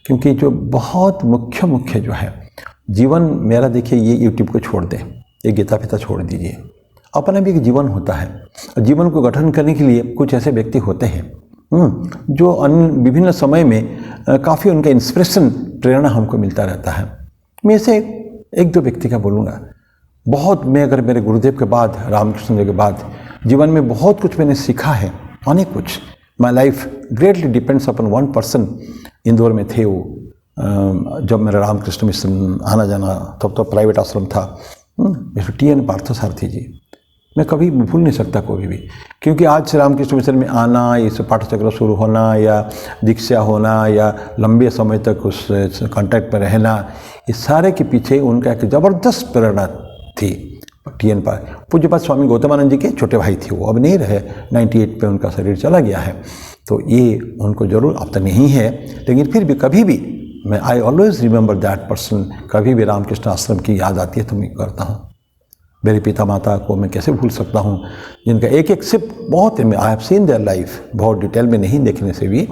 [SPEAKER 1] क्योंकि जो बहुत मुख्य जो है जीवन मेरा, देखिए ये यूट्यूब को छोड़ दें, ये गीता पिता छोड़ दीजिए, अपना भी एक जीवन होता है। जीवन को गठन करने के लिए कुछ ऐसे व्यक्ति होते हैं जो विभिन्न समय में काफ़ी उनका इंस्पिरेशन, प्रेरणा हमको मिलता रहता है। मैं इसे 1-2 व्यक्ति का बोलूँगा। बहुत, मैं अगर मेरे गुरुदेव के बाद, रामकृष्ण जी के बाद जीवन में बहुत कुछ मैंने सीखा है, अनेक कुछ। My life greatly depends upon one person. Indore में थे वो, जब मेरा रामकृष्ण मिशन आना जाना, तब तो प्राइवेट आश्रम था, TN पार्थसारथी जी। मैं कभी भूल नहीं सकता कोई भी, क्योंकि आज श्री रामकृष्ण मिशन में आना, इस पाठचक्र शुरू होना या दीक्षा होना या लंबे समय तक उस कांटेक्ट में रहना, इस सारे के पीछे उनका एक ज़बरदस्त प्रेरणा थी। TN पूज्यपाद स्वामी गौतमानंद जी के छोटे भाई थे, वो अब नहीं रहे, 98 पे उनका शरीर चला गया है। तो ये उनको जरूर, अब तक नहीं है, लेकिन फिर भी कभी भी मैं I always remember that person. कभी भी रामकृष्ण आश्रम की याद आती है तो मैं करता हूँ। मेरे पिता माता को मैं कैसे भूल सकता हूँ, जिनका एक एक सिप बहुत है। I have seen their life, बहुत डिटेल में नहीं देखने से भी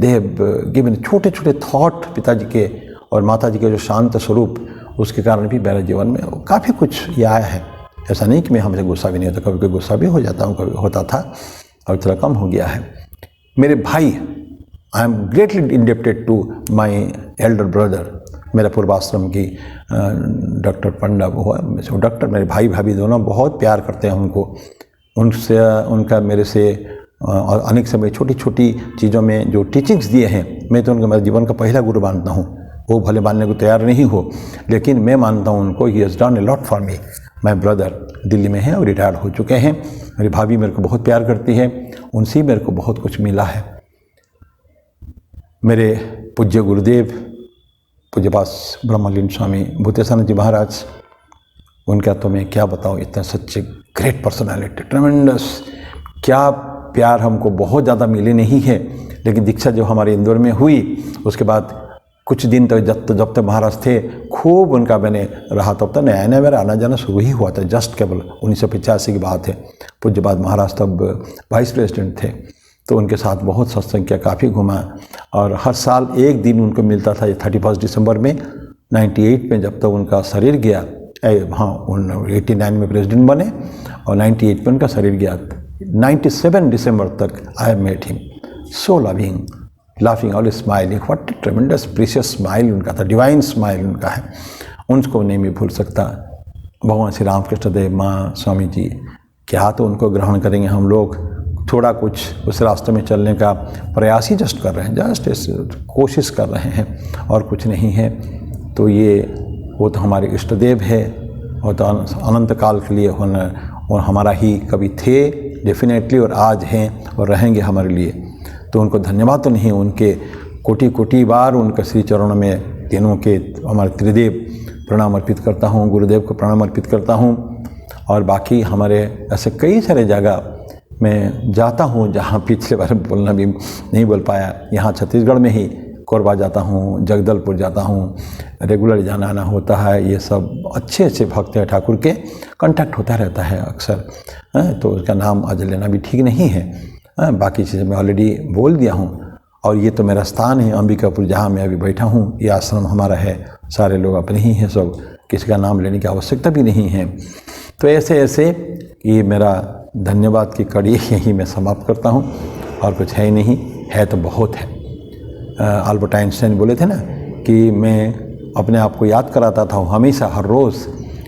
[SPEAKER 1] दे हैव गिवन छोटे छोटे थॉट। पिताजी के और माता जी के जो शांत स्वरूप, उसके कारण भी मेरे जीवन में काफ़ी कुछ ये आया है। ऐसा नहीं कि मैं हमसे गुस्सा भी नहीं होता, कभी कभी गुस्सा भी हो जाता हूँ, कभी होता था, और थोड़ा कम हो गया है। मेरे भाई, I am greatly indebted to my elder brother. मेरा पूर्वाश्रम की डॉक्टर पंडा हुआ, डॉक्टर, मेरे भाई भाभी दोनों बहुत प्यार करते हैं उनको। उनसे, उनका मेरे से और अनेक समय छोटी छोटी चीज़ों में जो टीचिंग्स दिए हैं, मैं तो उनका मेरे जीवन का पहला गुरु मानता हूँ। वो भले मानने को तैयार नहीं हो, लेकिन मैं मानता हूँ उनको। He has done a lot for me. My brother Delhi में हैं और रिटायर्ड हो चुके हैं। मेरी भाभी मेरे को बहुत प्यार करती है, उनसे मेरे को बहुत कुछ मिला है। मेरे पूज्य गुरुदेव पूज्यपाद ब्रह्मलीन स्वामी भूतेशानंद जी महाराज, उनका तो मैं क्या बताऊँ, इतना सच्चे ग्रेट पर्सनालिटी, ट्रेमेंडस। क्या प्यार हमको बहुत ज़्यादा मिले नहीं है, लेकिन दीक्षा जो हमारे इंदौर में हुई उसके बाद कुछ दिन तक जब तक महाराज थे खूब उनका मैंने रहा। तब तक नया नया मेरा आना जाना शुरू ही हुआ था, जस्ट केवल 1985 की बात है। पूज्यपाद महाराज तब वाइस प्रेसिडेंट थे, तो उनके साथ बहुत सत्संग किया, काफ़ी घुमा, और हर साल एक दिन उनको मिलता था, ये 31 दिसंबर में 98 में जब तक उनका शरीर गया। हाँ, 89 में प्रेसिडेंट बने और 98 में उनका शरीर गया। 97 दिसंबर तक I met him, so loving, laughing, always smiling. What a tremendous precious smile उनका था, डिवाइन स्माइल उनका है, उनको नहीं मैं भूल सकता। भगवान श्री रामकृष्ण देव, माँ, स्वामी जी, क्या तो उनको ग्रहण करेंगे हम लोग। थोड़ा कुछ उस रास्ते में चलने का प्रयास ही जस्ट कर रहे हैं, जस्ट कोशिश कर रहे हैं, और कुछ नहीं है। तो ये वो तो हमारे इष्ट देव है, वो तो अनंत काल के लिए होना, और हमारा ही कभी थे डेफिनेटली, और आज हैं और रहेंगे हमारे लिए। तो उनको धन्यवाद तो नहीं, उनके कोटि कोटि बार उनके श्री चरणों में तीनों के हमारे त्रिदेव प्रणाम अर्पित करता हूँ, गुरुदेव को प्रणाम अर्पित करता हूँ। और बाकी हमारे ऐसे कई सारे जगह मैं जाता हूँ जहाँ पिछले बार बोलना भी नहीं बोल पाया। यहाँ छत्तीसगढ़ में ही कोरबा जाता हूँ, जगदलपुर जाता हूँ, रेगुलर जाना आना होता है। ये सब अच्छे अच्छे भक्त हैं ठाकुर के, कांटेक्ट होता रहता है अक्सर, तो उसका नाम आज लेना भी ठीक नहीं है। बाकी चीज़ें मैं ऑलरेडी बोल दिया हूँ। और ये तो मेरा स्थान है अंबिकापुर, जहाँ मैं अभी बैठा हूँ। ये आश्रम हमारा है, सारे लोग अपने ही हैं, सब किसी का नाम लेने की आवश्यकता भी नहीं है। तो ऐसे ऐसे ये मेरा धन्यवाद की कड़ी यही मैं समाप्त करता हूँ, और कुछ है ही नहीं, है तो बहुत है। अल्बर्ट आइंस्टाइन बोले थे ना कि मैं अपने आप को याद कराता था हमेशा, हर रोज़,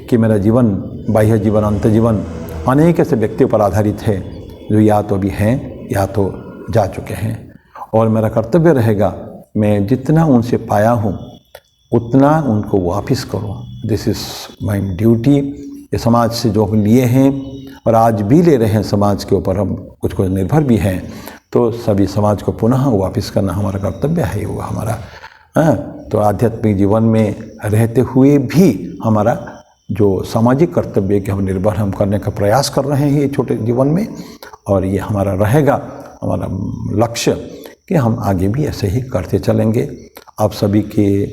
[SPEAKER 1] कि मेरा जीवन, बाह्य जीवन, अंत जीवन अनेक ऐसे व्यक्तियों पर आधारित है जो या तो अभी हैं या तो जा चुके हैं। और मेरा कर्तव्य रहेगा, मैं जितना उनसे पाया हूँ उतना उनको वापस करूँ। This is my duty. ये समाज से जो हम लिए हैं और आज भी ले रहे हैं, समाज के ऊपर हम कुछ कुछ निर्भर भी हैं, तो सभी समाज को पुनः वापस करना हमारा कर्तव्य है, वो हमारा। तो आध्यात्मिक जीवन में रहते हुए भी हमारा जो सामाजिक कर्तव्य कि हम निर्भर हम करने का प्रयास कर रहे हैं ये छोटे जीवन में, और ये हमारा रहेगा, हमारा लक्ष्य कि हम आगे भी ऐसे ही करते चलेंगे। आप सभी के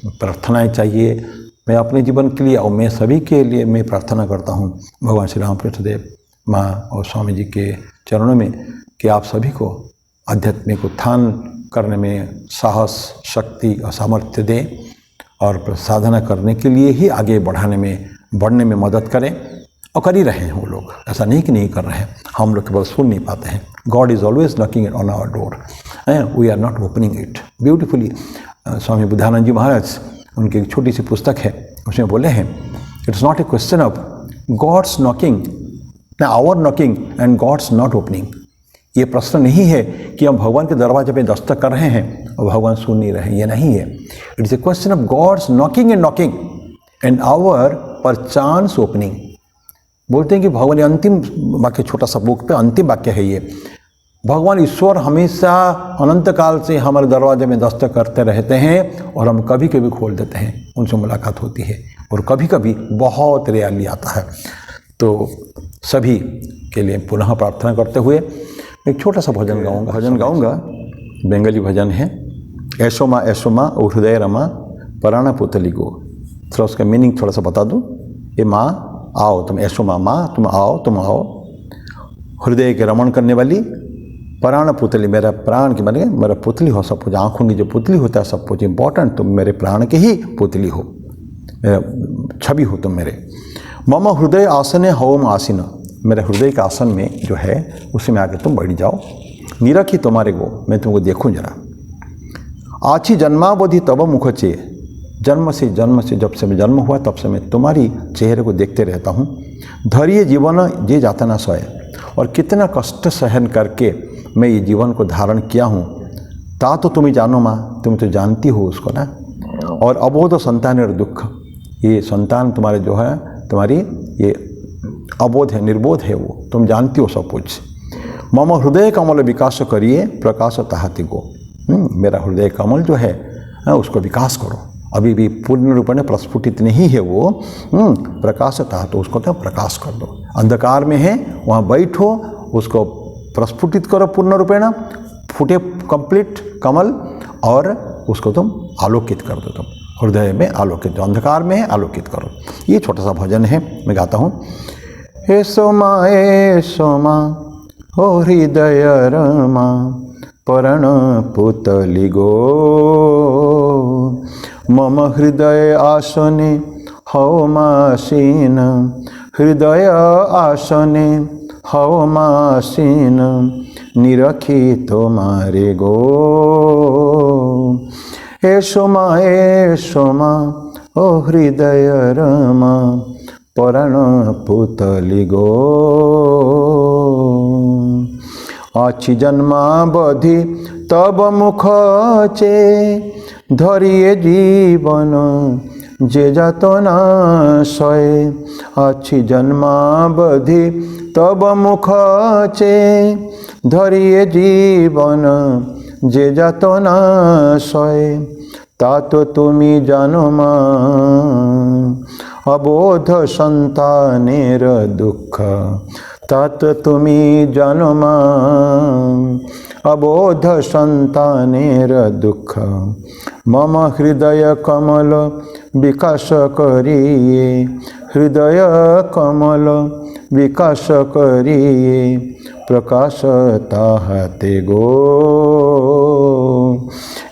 [SPEAKER 1] प्रार्थनाएं चाहिए मैं अपने जीवन के लिए, और मैं सभी के लिए मैं प्रार्थना करता हूँ भगवान श्री रामकृष्ण देव, माँ और स्वामी जी के चरणों में, कि आप सभी को आध्यात्मिक उत्थान करने में साहस, शक्ति और सामर्थ्य दें, और साधना करने के लिए ही आगे बढ़ने में मदद करें। और कर ही रहे हैं वो लोग, ऐसा नहीं कि नहीं कर रहे हैं, हम लोग केवल सुन नहीं पाते हैं। God is always knocking on our door, we are not opening it beautifully. Swami Buddhananda ji Maharaj, उनकी एक छोटी सी पुस्तक है, उसमें बोले हैं, it's not a question of God's knocking, our knocking and God's not opening. ये प्रश्न नहीं है कि हम भगवान के दरवाजे पे दस्तक कर रहे हैं और भगवान सुन नहीं रहे हैं, ये नहीं है। It's a question of God's knocking and our perchance opening. बोलते हैं कि भगवान, अंतिम वाक्य, छोटा सा बुक पे अंतिम वाक्य है ये, भगवान ईश्वर हमेशा अनंत काल से हमारे दरवाजे में दस्तक करते रहते हैं, और हम कभी कभी खोल देते हैं, उनसे मुलाकात होती है, और कभी कभी बहुत रेयरली आता है। तो सभी के लिए पुनः प्रार्थना करते हुए एक छोटा सा भजन गाऊंगा। बंगाली भजन है, ऐशोमा ऐशोमा हृदय रमा पराना पुतली को। थोड़ा उसका मीनिंग थोड़ा सा बता दूं। ये माँ आओ, तुम ऐशोमा, माँ तुम आओ, हृदय के रमण करने वाली, प्राण पुतली, मेरा प्राण की माने मेरा पुतली हो, सब कुछ आँखों की जो पुतली होता है सब कुछ इम्पोर्टेंट, तुम मेरे प्राण की ही पुतली हो, मेरा छवि हो तुम मेरे। मम हृदय आसने होम आसीन, मेरे हृदय के आसन में जो है उसमें आके तुम बैठ जाओ। निरखी तुम्हारे को, मैं तुमको देखूं जरा। आची जन्मावधि तब मुखचे, जन्म से जब से मैं जन्म हुआ तब से मैं तुम्हारी चेहरे को देखते रहता हूँ। धैर्य जीवन ये जाता ना सोए, और कितना कष्ट सहन करके मैं ये जीवन को धारण किया हूँ। ता तो तुम्हें जानो माँ, तुम तो जानती हो उसको ना। और अबोध संतान और दुख, ये संतान तुम्हारे जो है, तुम्हारी ये अबोध है, निर्बोध है, वो तुम जानती हो सब कुछ। मम हृदय कमल विकास करिए प्रकाश ताहति को, मेरा हृदय कमल जो है उसको विकास करो। अभी भी पूर्ण रूप में प्रस्फुटित नहीं है वो, प्रकाश ताहत, उसको तो प्रकाश कर दो। अंधकार में है वहाँ बैठो, उसको प्रस्फुटित करो पूर्ण रूपेण, फूटे कंप्लीट कमल, और उसको तुम आलोकित कर दो, तुम हृदय में आलोकित, जो अंधकार में है आलोकित करो। ये छोटा सा भजन है, मैं गाता हूँ। हे सोमा हो हृदय रमा, परण पुतली गो, मम हृदय आसने हौ मासीन, हृदय आसने हौ मासीन, निरखी तुम्हारे गो। हे सोमा ओ हृदय रमा, परण पुतली गो। अछि जन्मावधि तब मुख चे, धरिए जीवन जे जातना सय। अछि जन्मावधि तब मुख चे, धरिए जीवन जे जातना सय। तात तुमी जानो मा, अबोध संतानेर दुःख। तात तुमी जानो मा, अबोध संतानेर दुःख। मम हृदय कमल विकास करिए, हृदय कमल विकास करिए, प्रकाश ताहते गो।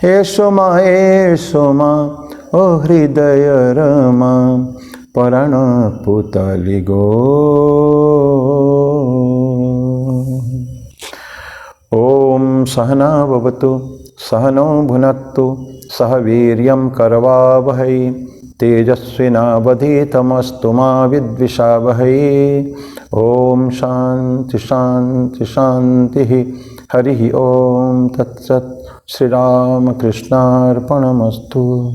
[SPEAKER 1] ए सोमा ओ हृदय रमा, परण पुतली गो। ओम सहना भवतु सहनो भुनक्तु, सह वीर्यं करवावहै, तेजस्विनावधीतमस्तु मा विद्विषावहै। ओम शांति शांति शांति। हरि ओम तत्सत्। श्री राम कृष्णार्पणमस्तु।